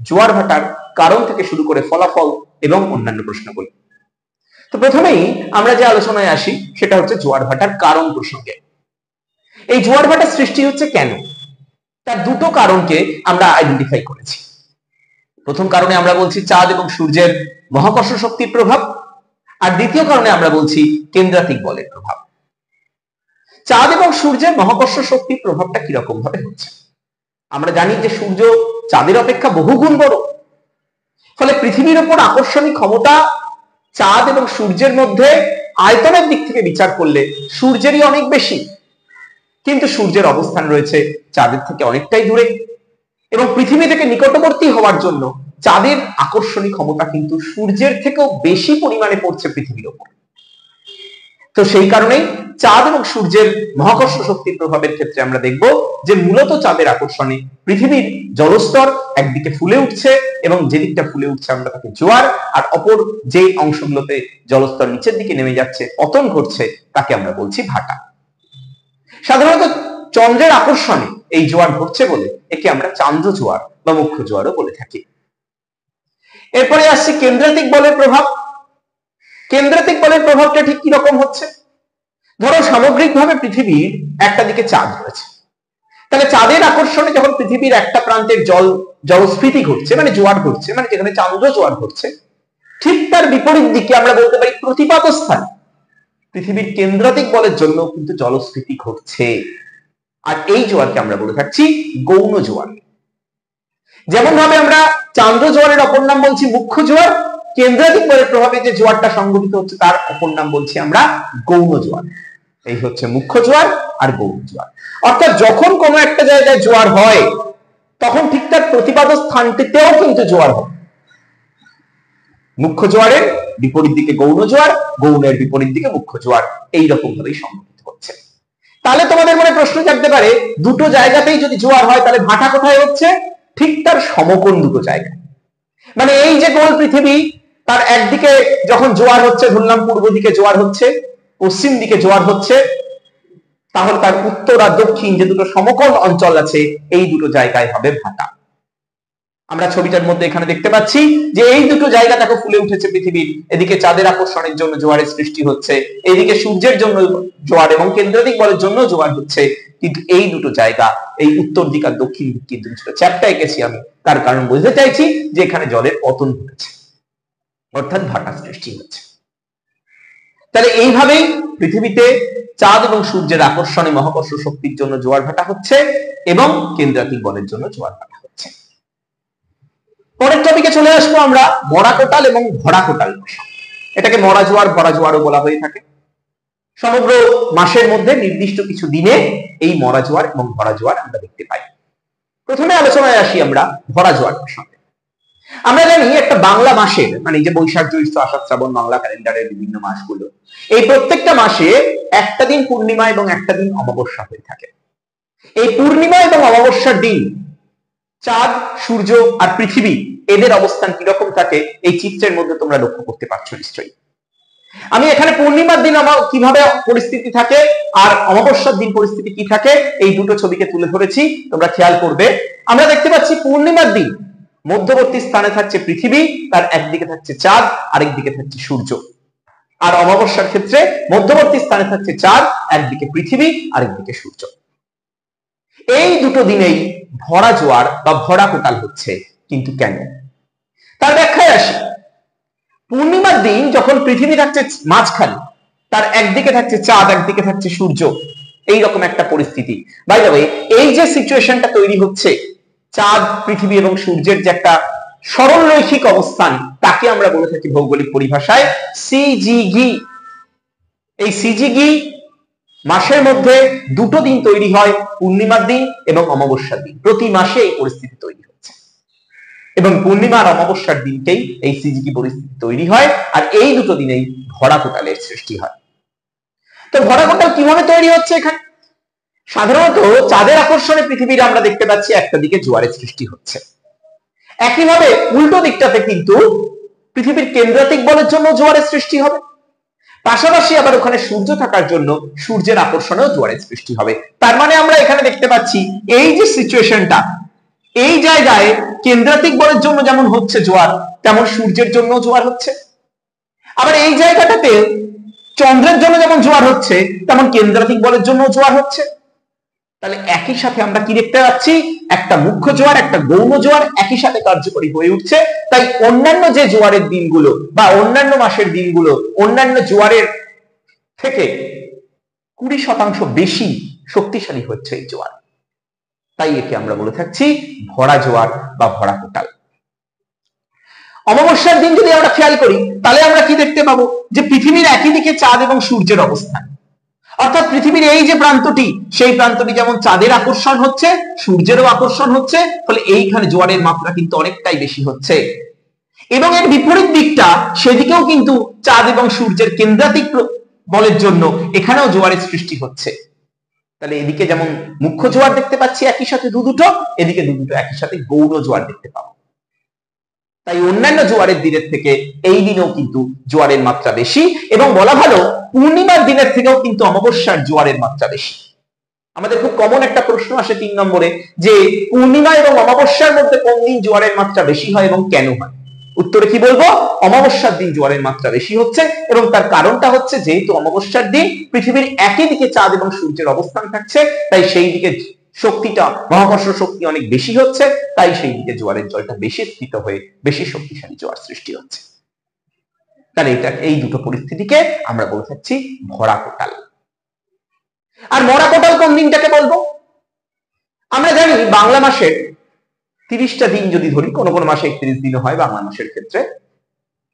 জোয়ার ভাটার কারণ থেকে শুরু করে ফলাফল এবং অন্যান্য প্রশ্নগুলো। তো প্রথমেই আমরা যে আলোচনায় আসি সেটা হচ্ছে জোয়ার ভাটার কারণ প্রসঙ্গে। এই জোয়ার ভাটার সৃষ্টি হচ্ছে কেন, তার দুটো কারণকে আমরা আইডেন্টিফাই করেছি। প্রথম কারণে আমরা বলছি চাঁদ এবং সূর্যের মহাকর্ষ শক্তির প্রভাব, আর দ্বিতীয় কারণে আমরা বলছি কেন্দ্রাতিক বলের প্রভাব। চাঁদ এবং সূর্যের মহাকর্ষ শক্তির প্রভাবটা কিরকম ভাবে হচ্ছে? আমরা জানি যে সূর্য চাঁদের অপেক্ষা বহুগুণ বড়, ফলে পৃথিবীর উপর আকর্ষণী ক্ষমতা চাঁদ এবং সূর্যের মধ্যে আয়তনের দিক থেকে বিচার করলে সূর্যেরই অনেক বেশি, কিন্তু সূর্যের অবস্থান রয়েছে চাঁদের থেকে অনেকটাই দূরে, এবং পৃথিবী থেকে নিকটবর্তী হওয়ার জন্য চাঁদের আকর্ষণী ক্ষমতা কিন্তু সূর্যের থেকেও বেশি পরিমাণে পড়ছে পৃথিবীর উপর। তো সেই কারণেই চাঁদ এবং সূর্যের মহাকর্ষ শক্তির প্রভাবের ক্ষেত্রে আমরা দেখব যে মূলত চাঁদের আকর্ষণে পৃথিবীর জলস্তর একদিকে ফুলে উঠছে, এবং যেদিকটা ফুলে উঠছে আমরা তাকে জোয়ার, আর অপর যে অংশগুলোতে জলস্তর নিচের দিকে নেমে যাচ্ছে, পতন ঘটছে, তাকে আমরা বলছি ভাটা। সাধারণত চন্দ্রের আকর্ষণে এই জোয়ার ঘটছে বলে একে আমরা চান্দ্র জোয়ার বা মুখ্য জোয়ারও বলে থাকি। এরপরে আসছে কেন্দ্রাতিক বলের প্রভাব। কেন্দ্রাতিক বলের প্রভাবটা ঠিক কি রকম হচ্ছে? ধরো সামগ্রিকভাবে পৃথিবীর একটা দিকে চাঁদ রয়েছে, তাহলে চাঁদের আকর্ষণে যখন পৃথিবীর একটা প্রান্তের জলস্ফীতি ঘটছে, মানে জোয়ার ঘটছে, মানে যেখানে চান্দ্র জোয়ার ঘটছে, ঠিক তার বিপরীত দিকে আমরা বলতে পারি প্রতিপাত স্থানে পৃথিবীর কেন্দ্রাতিক বলের জন্য কিন্তু জলস্ফীতি ঘটছে, আর এই জোয়ারকে আমরা বলে থাকছি গৌণ জোয়ার। যেমন ভাবে আমরা চান্দ্র জোয়ারের অপর নাম বলছি মুখ্য জোয়ার, কেন্দ্রাতিক বলের প্রভাবে যে জোয়ারটা সংঘটিত হচ্ছে তার অপর নাম বলছি আমরা গৌণ জোয়ার। এই হচ্ছে মুখ্য জোয়ার আর গৌণ জোয়ার। অর্থাৎ যখন কোনো একটা জায়গায় জোয়ার হয়, তখন ঠিক তার প্রতিপাদ স্থানটিতেও কিন্তু জোয়ার হয়। মুখ্য জোয়ারের বিপরীত দিকে গৌণ জোয়ার, গৌণের বিপরীত দিকে মুখ্য জোয়ার, এইরকম ভাবেই সংঘটিত হচ্ছে। তাহলে তোমাদের মনে প্রশ্ন জাগতে পারে, দুটো জায়গাতেই যদি জোয়ার হয় তাহলে ভাটা কোথায় হচ্ছে? ঠিক তার সমকোণ দুটো জায়গা। মানে এই যে গোল পৃথিবী, তার একদিকে যখন জোয়ার হচ্ছে, ধরলাম পূর্ব দিকে জোয়ার হচ্ছে, পশ্চিম দিকে জোয়ার হচ্ছে, তাহলে তার উত্তর আর দক্ষিণ যে দুটো সমকোণ অঞ্চল আছে, এই দুটো জায়গায় হবে ভাটা। আমরা ছবিটার মধ্যে এখানে দেখতে পাচ্ছি যে এই দুটো জায়গা দেখো ফুলে উঠেছে পৃথিবীর। এদিকে চাঁদের আকর্ষণের জন্য জোয়ারের সৃষ্টি হচ্ছে, এদিকে সূর্যের জন্য জোয়ার এবং কেন্দ্রাতিক বলের জন্য জোয়ার হচ্ছে। কিন্তু এই দুটো জায়গা, এই উত্তর দিক আর দক্ষিণ দিক কিন্তু ছোট চ্যাপটা এঁকেছি আমি, তার কারণ বুঝতে চাইছি যে এখানে জলের পতন ঘটেছে, অর্থাৎ ভাটা সৃষ্টি হচ্ছে। তাহলে এইভাবেই পৃথিবীতে চাঁদ এবং সূর্যের আকর্ষণে মহাকর্ষ শক্তির জন্য জোয়ার ভাটা হচ্ছে এবং কেন্দ্রাতিক বলের জন্য জোয়ার ভাটা হচ্ছে। পরের টপিকে চলে আসবো আমরা মরা কোটাল এবং ভরা কোটাল। এটাকে মরা জোয়ার ভরা জোয়ারও বলা হয়ে থাকে। সমগ্র মাসের মধ্যে নির্দিষ্ট কিছু দিনে এই মরা জোয়ার এবং ভরা জোয়ার আমরা দেখতে পাই। প্রথমে আলোচনায় আসি আমরা ভরা জোয়ার প্রসঙ্গে। আমরা জানি একটা বাংলা মাসের, মানে যে বৈশাখ জ্যৈষ্ঠ আষাঢ় শ্রাবণ বাংলা ক্যালেন্ডারের বিভিন্ন মাসগুলো, এই প্রত্যেকটা মাসে একটা দিন পূর্ণিমা এবং একটা দিন অমাবস্যা হয়ে থাকে। এই পূর্ণিমা এবং অমাবস্যার দিন চাঁদ, সূর্য আর পৃথিবী এদের অবস্থান কিরকম থাকে এই চিত্রের মধ্যে তোমরা লক্ষ্য করতে পারছো নিশ্চয়ই। আমি এখানে পূর্ণিমার দিন কিভাবে পরিস্থিতি থাকে আর অমাবস্যার দিন পরিস্থিতি কি থাকে এই দুটো ছবিকে তুলে ধরেছি, তোমরা খেয়াল করবে। আমরা দেখতে পাচ্ছি পূর্ণিমার দিন মধ্যবর্তী স্থানে থাকছে পৃথিবী, তার একদিকে থাকছে চাঁদ, আরেকদিকে থাকছে সূর্য। আর অমাবস্যার ক্ষেত্রে মধ্যবর্তী স্থানে থাকছে চাঁদ, একদিকে পৃথিবী, আরেকদিকে সূর্য। এই দুটো দিনেই ভরা জোয়ার বা ভরা কোটাল হচ্ছে, কিন্তু কেন? তার ব্যাখ্যায় আসি। পূর্ণিমার দিন যখন পৃথিবী থাকছে মাঝখানে, তার একদিকে থাকছে চাঁদ, একদিকে থাকছে সূর্য, এইরকম একটা পরিস্থিতি। বাই দ্য ওয়ে, এই যে সিচুয়েশনটা তৈরি হচ্ছে, চাঁদ, পৃথিবী এবং সূর্যের যে একটা সরল রৈখিক অবস্থান, তাকে আমরা বলে থাকি ভৌগোলিক পরিভাষায় সিজিগি। এই সিজিগি মাসের মধ্যে দুটো দিন তৈরি হয়, পূর্ণিমার দিন এবং অমাবস্যার দিন। প্রতি মাসে এই পরিস্থিতি তৈরি হচ্ছে এবং পূর্ণিমা আর অমাবস্যার দিনকেই এই সিজিগি পরিস্থিতি তৈরি হয়, আর এই দুটো দিনেই ভরা কোটালের সৃষ্টি হয়। তো ভরা কোটাল কিভাবে তৈরি হচ্ছে? এখানে সাধারণত চাঁদের আকর্ষণে পৃথিবীর আমরা দেখতে পাচ্ছি একটা দিকে জোয়ারের সৃষ্টি হচ্ছে, একইভাবে উল্টো দিকটাতে কিন্তু পৃথিবীর কেন্দ্রাতিক বলের জন্য জোয়ারের সৃষ্টি হবে, পাশাপাশি আবার ওখানে সূর্য থাকার জন্য সূর্যের আকর্ষণেও জোয়ারের সৃষ্টি হবে। তার মানে আমরা এখানে দেখতে পাচ্ছি এই যে সিচুয়েশনটা, এই জায়গায় কেন্দ্রাতিক বলের জন্য যেমন হচ্ছে জোয়ার, তেমন সূর্যের জন্য জোয়ার হচ্ছে। আবার এই জায়গাটাতে চন্দ্রের জন্য যেমন জোয়ার হচ্ছে, তেমন কেন্দ্রাতিক বলের জন্য জোয়ার হচ্ছে। তাহলে একই সাথে আমরা কি দেখতে পাচ্ছি? একটা মুখ্য জোয়ার, একটা গৌণ জোয়ার একই সাথে কার্যকরী হয়ে উঠছে। তাই অন্যান্য যে জোয়ারের দিনগুলো বা অন্যান্য মাসের দিনগুলো অন্যান্য জোয়ারের থেকে 20% বেশি শক্তিশালী হচ্ছে এই জোয়ার। তাই একে আমরা বলে থাকছি ভরা জোয়ার বা ভরা কোটাল। অমাবস্যার দিন যদি আমরা খেয়াল করি, তাহলে আমরা কি দেখতে পাবো? যে পৃথিবীর একই দিকে চাঁদ এবং সূর্যের অবস্থান, অর্থাৎ পৃথিবীর এই যে প্রান্তটি, সেই প্রান্তটি যেমন চাঁদের আকর্ষণ হচ্ছে, সূর্যেরও আকর্ষণ হচ্ছে, ফলে এইখানে জোয়ারের মাত্রা কিন্তু অনেকটাই বেশি হচ্ছে। এবং এর বিপরীত দিকটা, সেদিকেও কিন্তু চাঁদ এবং সূর্যের কেন্দ্রাতিক বলের জন্য এখানেও জোয়ারের সৃষ্টি হচ্ছে। তাহলে এদিকে যেমন মুখ্য জোয়ার দেখতে পাচ্ছি একই সাথে দুটো, এদিকে দুটো একই সাথে গৌণ জোয়ার দেখতে পাবো। তাই অন্যান্য জোয়ারের দিনের থেকে এই দিনেও কিন্তু জোয়ারের মাত্রা বেশি, এবং বলা ভালো পূর্ণিমার দিনের থেকেও কিন্তু অমাবস্যার জোয়ারের মাত্রা বেশি। আমাদের খুব কমন একটা প্রশ্ন আসে 3 নম্বরে, যে পূর্ণিমা এবং অমাবস্যার মধ্যে কোন দিন জোয়ারের মাত্রা বেশি হয় এবং কেন হয়? উত্তরে কি বলবো? অমাবস্যার দিন জোয়ারের মাত্রা বেশি হচ্ছে, এবং তার কারণটা হচ্ছে যেহেতু অমাবস্যার দিন পৃথিবীর একই দিকে চাঁদ এবং সূর্যের অবস্থান থাকছে, তাই সেই দিকে শক্তিটা, মহাকর্ষ শক্তি অনেক বেশি হচ্ছে, তাই সেই দিকে জোয়ারের জলটা বেশি স্থিত হয়ে বেশি শক্তিশালী জোয়ার সৃষ্টি হচ্ছে। তাহলে এটা, এই দুটো পরিস্থিতিকে আমরা বলে থাকছি ভরা কোটাল। আর মরা কোটাল কোন দিনটাকে বলবো? আমরা জানি বাংলা মাসের 30টা দিন যদি ধরি, কোন কোন মাসে 31 দিনও হয় বাংলা মাসের ক্ষেত্রে।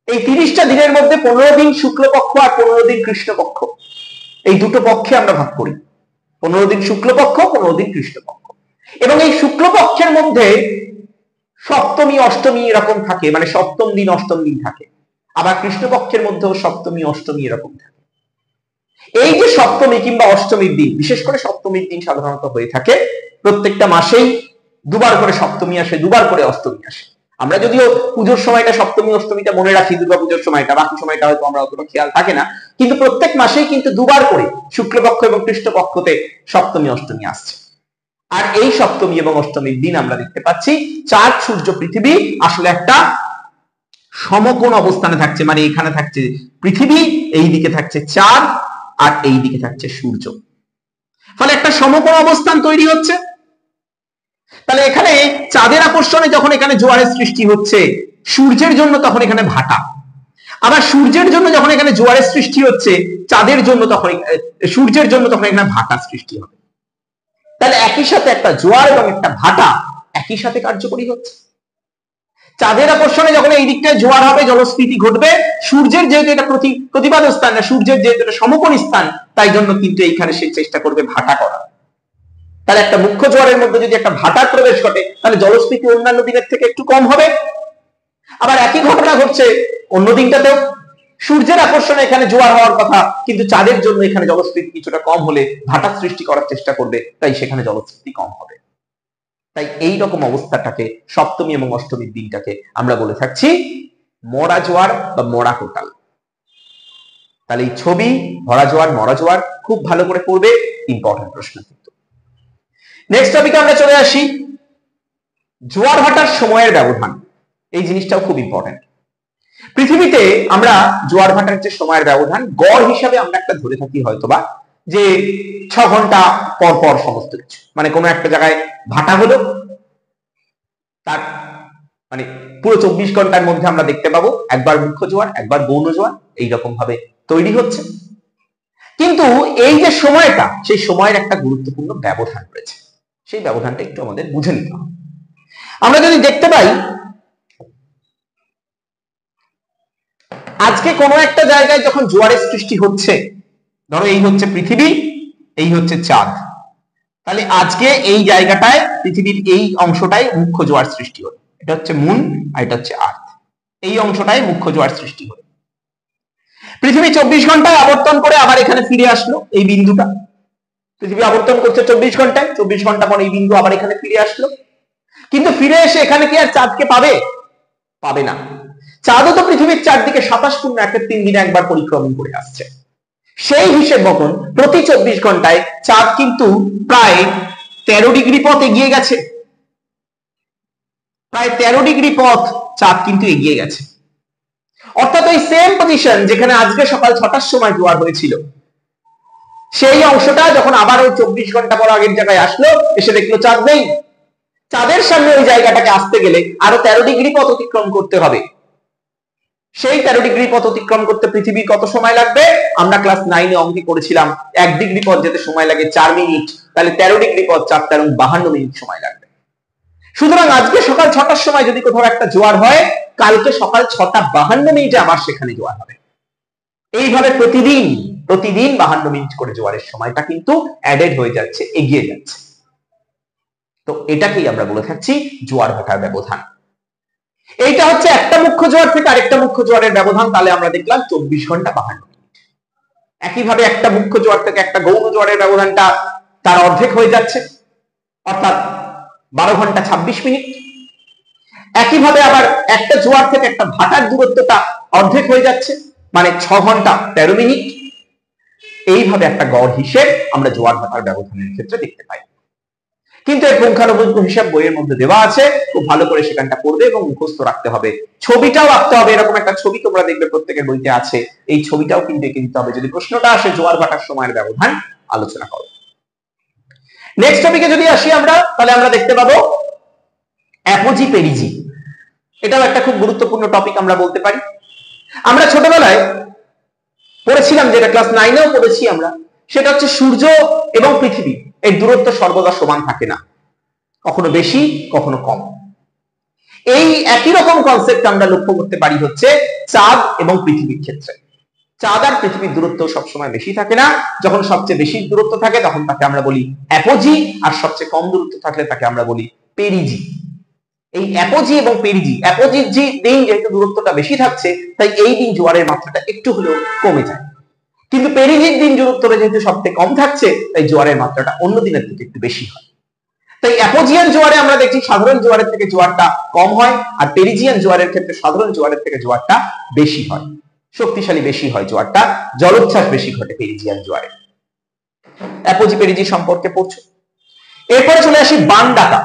এই 30টা দিনের মধ্যে 15 দিন শুক্লপক্ষ আর 15 দিন কৃষ্ণপক্ষ, এই দুটো পক্ষে আমরা ভাগ করি। 15 দিন শুক্লপক্ষ, 15 দিন কৃষ্ণপক্ষ। এবং এই শুক্লপক্ষের মধ্যে সপ্তমী অষ্টমী এরকম থাকে, মানে সপ্তম দিন অষ্টম দিন থাকে। আবার কৃষ্ণপক্ষের মধ্যেও সপ্তমী অষ্টমী এরকম থাকে। এই যে সপ্তমী কিংবা অষ্টমীর দিন, বিশেষ করে সপ্তমীর দিন সাধারণত হয়ে থাকে, প্রত্যেকটা মাসেই দুবার করে সপ্তমী আসে, দুবার করে অষ্টমী আসে। আমরা যদিও পুজোর সময়টা সপ্তমী অষ্টমীটা মনে রাখি, দুর্গাপুজোর সময়টা, বাকি সময়টা হয়তো আমরা অতটা খেয়াল থাকে না, কিন্তু প্রত্যেক মাসেই কিন্তু দুবার করে শুক্লপক্ষ এবং কৃষ্ণপক্ষতে সপ্তমী অষ্টমী আসছে। আর এই সপ্তমী এবং অষ্টমীর দিন আমরা দেখতে পাচ্ছি চাঁদ সূর্য পৃথিবী আসলে একটা সমকোণ অবস্থানে থাকছে, মানে এখানে থাকছে পৃথিবী, এই দিকে থাকছে চাঁদ, আর এই দিকে থাকছে সূর্য, ফলে একটা সমকোণ অবস্থান তৈরি হচ্ছে। তাহলে এখানে চাঁদের আকর্ষণে যখন এখানে জোয়ারের সৃষ্টি হচ্ছে, সূর্যের জন্য তখন এখানে ভাটা, আবার সূর্যের জন্য যখন এখানে জোয়ারের সৃষ্টি হচ্ছে, চাঁদের জন্য তখন সূর্যের জন্য তখন এখানে ভাটা সৃষ্টি হবে। তাহলে একই সাথে একটা জোয়ার এবং একটা ভাটা একই সাথে কার্যকরী হচ্ছে। চাঁদের আকর্ষণে যখন এই দিকটায় জোয়ার হবে, জলস্ফীতি ঘটবে, সূর্যের যেহেতু এটা প্রতিবাদ স্থান না, সূর্যের যেহেতু এটা সমকোণ স্থান, তাই জন্য কিন্তু এইখানে সে চেষ্টা করবে ভাটা করা। তাহলে একটা মুখ্য জোয়ারের মধ্যে যদি একটা ভাটার প্রবেশ ঘটে, তাহলে জলস্ফীতি অন্যান্য দিনের থেকে একটু কম হবে। আবার একই ঘটনা ঘটছে অন্য দিনটাতেও, সূর্যের আকর্ষণে এখানে জোয়ার হওয়ার কথা, কিন্তু চাঁদের জন্য এখানে জলস্ফীতি কিছুটা কম হলে ভাটা সৃষ্টি করার চেষ্টা করবে, তাই সেখানে জলস্ফীতি কম হবে। তাই এই রকম অবস্থাটাকে সপ্তমী এবং অষ্টমীর দিনটাকে আমরা বলে থাকছি মরা জোয়ার বা মরা কোটাল। তাহলে এই ছবি ভরা জোয়ার মরা জোয়ার খুব ভালো করে পড়বে, ইম্পর্টেন্ট প্রশ্ন কিন্তু। নেক্সট টপিকে আমরা চলে আসি, জোয়ার ভাটার সময়ের ব্যবধান। এই জিনিসটাও খুব ইম্পর্টেন্ট। পৃথিবীতে আমরা জোয়ার ভাটার যে সময়ের ব্যবধান গড় হিসাবে আমরা একটা ধরে থাকি হয়তোবা যে 6 ঘন্টা পর পর সমস্ত কিছু, মানে কোনো একটা জায়গায় ভাটা হলো, তার মানে পুরো 24 ঘন্টার মধ্যে আমরা দেখতে পাবো একবার মুখ্য জোয়ার, একবার গৌণ জোয়ার, এইরকম ভাবে তৈরি হচ্ছে। কিন্তু এই যে সময়টা, সেই সময়ের একটা গুরুত্বপূর্ণ ব্যবধান রয়েছে, সেই ব্যবধানটা একটু আমাদের বুঝে নিতে হবে। আমরা যদি দেখতে পাই, আজকে কোনো একটা জায়গায় যখন জোয়ারের সৃষ্টি হচ্ছে, ধরো এই হচ্ছে পৃথিবী, এই হচ্ছে চাঁদ, তাহলে আজকে এই জায়গাটায় পৃথিবীর এই অংশটায় মুখ্য জোয়ার সৃষ্টি হলো, এটা হচ্ছে মুন আর এটা হচ্ছে আর্থ, এই অংশটায় মুখ্য জোয়ার সৃষ্টি হলো। পৃথিবী 24 ঘন্টায় আবর্তন করে আবার এখানে ফিরে আসলো, এই বিন্দুটা পৃথিবী আবর্তন করছে 24 ঘন্টায়, 24 ঘন্টা পর এই বিন্দু আবার এখানে ফিরে আসলো। কিন্তু ফিরে এসে এখানে কি আর চাঁদকে পাবে? পাবে না। চাঁদও তো পৃথিবীর চারদিকে 27.3 দিনে একবার পরিক্রমণ করে আসছে। সেই হিসেব মতন প্রতি 24 ঘন্টায় চাঁদ কিন্তু প্রায় 13 ডিগ্রি পথ এগিয়ে গেছে, প্রায় 13 ডিগ্রি পথ চাঁদ কিন্তু এগিয়ে গেছে। অর্থাৎ ওই সেম পজিশন যেখানে আজকে সকাল 6টার সময় জোয়ার হয়েছিল, সেই অংশটা যখন আবার ওই 24 ঘন্টা পর আগের জায়গায় আসলো, এসে দেখলো চাঁদ নেই। চাঁদের সামনে ওই জায়গাটাকে আসতে গেলে আরো 13 ডিগ্রি পথ অতিক্রম করতে হবে। সেই 13 ডিগ্রি পথ অতিক্রম করতে পৃথিবীর কত সময় লাগবে? আমরা ক্লাস 9 এ অঙ্কে করেছিলাম 1 ডিগ্রি পথ যেতে সময় লাগে 4 মিনিট, তাহলে 13 ডিগ্রি পথ 4 13 52 মিনিট সময় লাগবে। সুতরাং আজকে সকাল 6টার সময় যদি কোথাও একটা জোয়ার হয়, কালকে সকাল 6টা 52 মিনিটে আবার সেখানে জোয়ার হবে। এইভাবে প্রতিদিন 52 মিনিট করে জোয়ারের সময়টা কিন্তু অ্যাডেড হয়ে যাচ্ছে, এগিয়ে যাচ্ছে। তো এটাকেই আমরা বলে থাকছি জোয়ার ভাটার ব্যবধান। এইটা হচ্ছে একটা মুখ্য জোয়ার থেকে আরেকটা মুখ্য জোয়ারের ব্যবধান, তাহলে আমরা দেখলাম 24 ঘন্টা 52 মিনিট। একইভাবে একটা মুখ্য জোয়ার থেকে একটা গৌণ জোয়ারের ব্যবধানটা তার অর্ধেক হয়ে যাচ্ছে, অর্থাৎ 12 ঘন্টা 26 মিনিট। একইভাবে আবার একটা জোয়ার থেকে একটা ভাটার দূরত্বটা অর্ধেক হয়ে যাচ্ছে, মানে 6 ঘন্টা 13 মিনিট। এইভাবে একটা গড় হিসেব আমরা জোয়ার ভাটার ব্যবধানের ক্ষেত্রে দেখতে পাই। কিন্তু এর পুঙ্খানুপুঙ্খ হিসাব বইয়ের মধ্যে দেওয়া আছে, খুব ভালো করে সেখানটা পড়বে এবং মুখস্থ রাখতে হবে। ছবিটাও আঁকতে হবে, এরকম একটা ছবি তোমরা দেখবে প্রত্যেকের বইতে আছে, এই ছবিটাও কিন্তু এঁকে দিতে হবে যদি প্রশ্নটা আসে জোয়ার ভাটার সময়ের ব্যবধান আলোচনা করো। নেক্সট টপিকে যদি আসি আমরা, তাহলে আমরা দেখতে পাবো অ্যাপোজি পেরিজি। এটাও একটা খুব গুরুত্বপূর্ণ টপিক আমরা বলতে পারি। আমরা ছোটবেলায় পড়েছিলাম, যেটা ক্লাস 9 এও পড়েছি আমরা, সেটা হচ্ছে সূর্য এবং পৃথিবী এর দূরত্ব সর্বদা সমান থাকে না, কখনো বেশি কখনো কম। এই একই রকম কনসেপ্ট আমরা লক্ষ্য করতে পারি হচ্ছে চাঁদ এবং পৃথিবীর ক্ষেত্রে। চাঁদ আর পৃথিবীর দূরত্ব সবসময় বেশি থাকে না, যখন সবচেয়ে বেশি দূরত্ব থাকে তখন তাকে আমরা বলি অ্যাপোজি, আর সবচেয়ে কম দূরত্ব থাকলে তাকে আমরা বলি পেরিজি। এই অ্যাপোজি এবং পেরিজি, অ্যাপোজির দিন যেহেতু দূরত্বটা বেশি থাকছে তাই এই দিন জোয়ারের মাত্রাটা একটু হলেও কমে যায়, কিন্তু পেরিজির দিন দূরত্বটা যেহেতু সবথেকে কম থাকছে তাই জোয়ারের মাত্রাটা অন্য দিনের থেকে একটু বেশি হয়। তাই অ্যাপোজিয়ান জোয়ারে আমরা দেখছি সাধারণ জোয়ারের থেকে জোয়ারটা কম হয়, আর পেরিজিয়ান জোয়ারের ক্ষেত্রে সাধারণ জোয়ারের থেকে জোয়ারটা বেশি হয়, শক্তিশালী বেশি হয় জোয়ারটা, জলোচ্ছ্বাস বেশি ঘটে পেরিজিয়ান জোয়ারে। অ্যাপোজি পেরিজি সম্পর্কে পড়ছো। এরপরে চলে আসি বান ডাকা।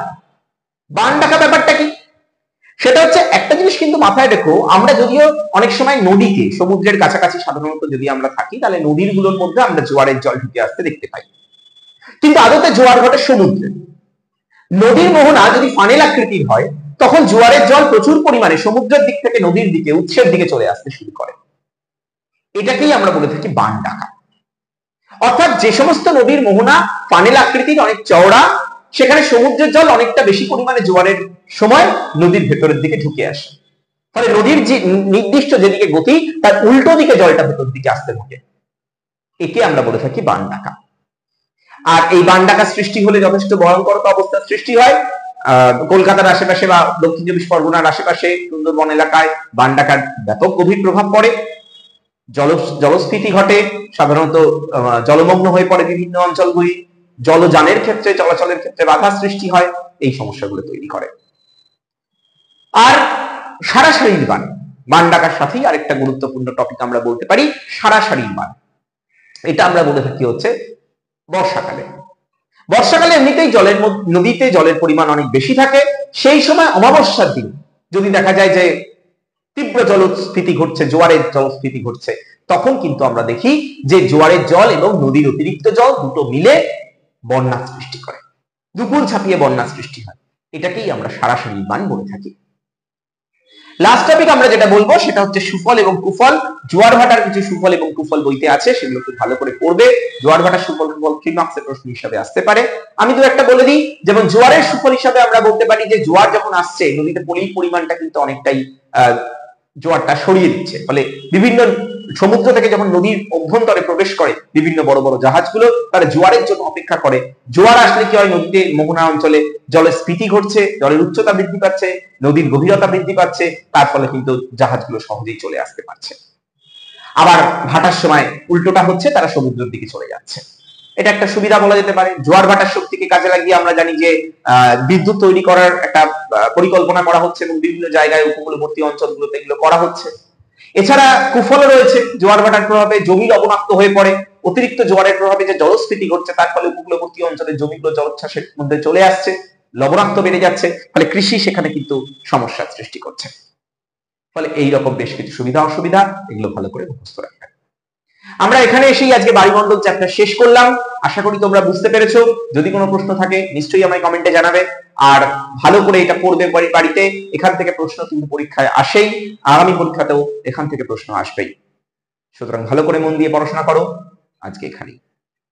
বান ডাকা ব্যাপারটা কি? সেটা হচ্ছে একটা জিনিস কিন্তু মাথায় রেখো, আমরা যদিও অনেক সময় নদীতে, সমুদ্রের কাছাকাছি সাধারণত যদি আমরা থাকি তাহলে নদীর গুলোর মধ্যে আমরা জোয়ারের জল ঢুকে আসতে দেখতে পাই, কিন্তু আদতে জোয়ার ঘটে সমুদ্রে। নদীর মোহনা যদি ফানেল আকৃতির হয় তখন জোয়ারের জল প্রচুর পরিমাণে সমুদ্রের দিক থেকে নদীর দিকে, উৎসের দিকে চলে আসতে শুরু করে, এটাকেই আমরা বলে থাকি বান ডাকা। অর্থাৎ যে সমস্ত নদীর মোহনা ফানেল আকৃতির, অনেক চওড়া, সেখানে সমুদ্রের জল অনেকটা বেশি পরিমাণে জোয়ারের সময় নদীর ভেতরের দিকে ঢুকে আসে, ফলে নদীর যে নির্দিষ্ট যেদিকে গতি তার উল্টো দিকে জলটা ভেতর দিকে আসতে থাকে, একে আমরা বলে থাকি বান ডাকা। আর এই বান ডাকা সৃষ্টি হলে যথেষ্ট ভয়ঙ্কর অবস্থার সৃষ্টি হয়। কলকাতার আশেপাশে বা দক্ষিণ চব্বিশ পরগনার আশেপাশে, সুন্দরবন এলাকায় বান ডাকার ব্যাপক গভীর প্রভাব পড়ে, জলস্ফীতি ঘটে, সাধারণত জলমগ্ন হয়ে পড়ে বিভিন্ন অঞ্চলগুলি, জলযানের ক্ষেত্রে, চলাচলের ক্ষেত্রে বাধা সৃষ্টি হয়, এই সমস্যাগুলো তৈরি করে। আর সারাসারির বান, বান ডাকার সাথেই আরেকটা গুরুত্বপূর্ণ টপিক আমরা বলতে পারি সারাসারির বান। এটা আমরা বলে থাকি হচ্ছে বর্ষাকালে। বর্ষাকালে এমনিতেই নদীতে জলের পরিমাণ অনেক বেশি থাকে, সেই সময় অমাবস্যার দিন যদি দেখা যায় যে তীব্র জলস্ফীতি ঘটছে, জোয়ারের জলস্ফীতি ঘটছে, তখন কিন্তু আমরা দেখি যে জোয়ারের জল এবং নদীর অতিরিক্ত জল দুটো মিলে বন্যা সৃষ্টি করে, দুপুর ছাপিয়ে বন্যা সৃষ্টি হয়, এটাকেই আমরা সারাসারি বান বলে থাকি। লাস্ট টপিক আমরা যেটা বলবো সেটা হচ্ছে সুফল এবং কুফল। জোয়ার ভাটার কিছু সুফল এবং কুফল বইতে আছে, সেগুলো খুব ভালো করে পড়বে। জোয়ার ভাটার সুফল কুফল 3 মার্কসের প্রশ্ন হিসাবে আসতে পারে। আমি তো একটা বলে দিই, যেমন জোয়ারের সুফল হিসাবে আমরা বলতে পারি যে জোয়ার যখন আসছে নদীতে পলির পরিমাণটা কিন্তু অনেকটাই জোয়ারটা সরিয়ে দিচ্ছে, ফলে বিভিন্ন সমুদ্র থেকে যখন নদীর অভ্যন্তরে প্রবেশ করে বিভিন্ন বড় বড় জাহাজগুলো, তারা জোয়ারের জন্য অপেক্ষা করে। জোয়ার আসলে কি হয়, নদীতে মোহনা অঞ্চলে জলের স্ফীতি ঘটছে, জলের উচ্চতা বৃদ্ধি পাচ্ছে, নদীর গভীরতা বৃদ্ধি পাচ্ছে, তার ফলে কিন্তু জাহাজগুলো সহজেই চলে আসতে পারছে। আবার ভাটার সময় উল্টোটা হচ্ছে, তারা সমুদ্রের দিকে চলে যাচ্ছে, এটা একটা সুবিধা বলা যেতে পারে। জোয়ার ভাটার শক্তিকে কাজে লাগিয়ে আমরা জানি যে বিদ্যুৎ তৈরি করার একটা পরিকল্পনা করা হচ্ছে এবং বিভিন্ন জায়গায় উপকূলবর্তী অঞ্চলগুলোতে এগুলো করা হচ্ছে। এছাড়া কুফল রয়েছে, জোয়ার ভাটার প্রভাবে জমি লবণাক্ত হয়ে পড়ে, অতিরিক্ত জোয়ারের প্রভাবে যে জলস্ফীতি ঘটছে তার ফলে উপকূলবর্তী অঞ্চলের জমিগুলো জলোচ্ছ্বাসের মধ্যে চলে আসছে, লবণাক্ত বেড়ে যাচ্ছে, ফলে কৃষি সেখানে কিন্তু সমস্যার সৃষ্টি করছে। ফলে এইরকম বেশ কিছু সুবিধা অসুবিধা, এগুলো ভালো করে মুখস্থ রাখবেন। আমরা এখানে এসেই আজকে বায়ুমণ্ডল চ্যাপ্টার শেষ করলাম। আশা করি তোমরা বুঝতে পেরেছো। যদি কোনো প্রশ্ন থাকে নিশ্চয়ই আমায় কমেন্টে জানাবে, আর ভালো করে এটা পড়বে বাড়িতে। এখান থেকে প্রশ্ন কিন্তু পরীক্ষায় আসেই, আগামী পরীক্ষাতেও এখান থেকে প্রশ্ন আসবেই। সুতরাং ভালো করে মন দিয়ে পড়াশোনা করো। আজকে এখানেই।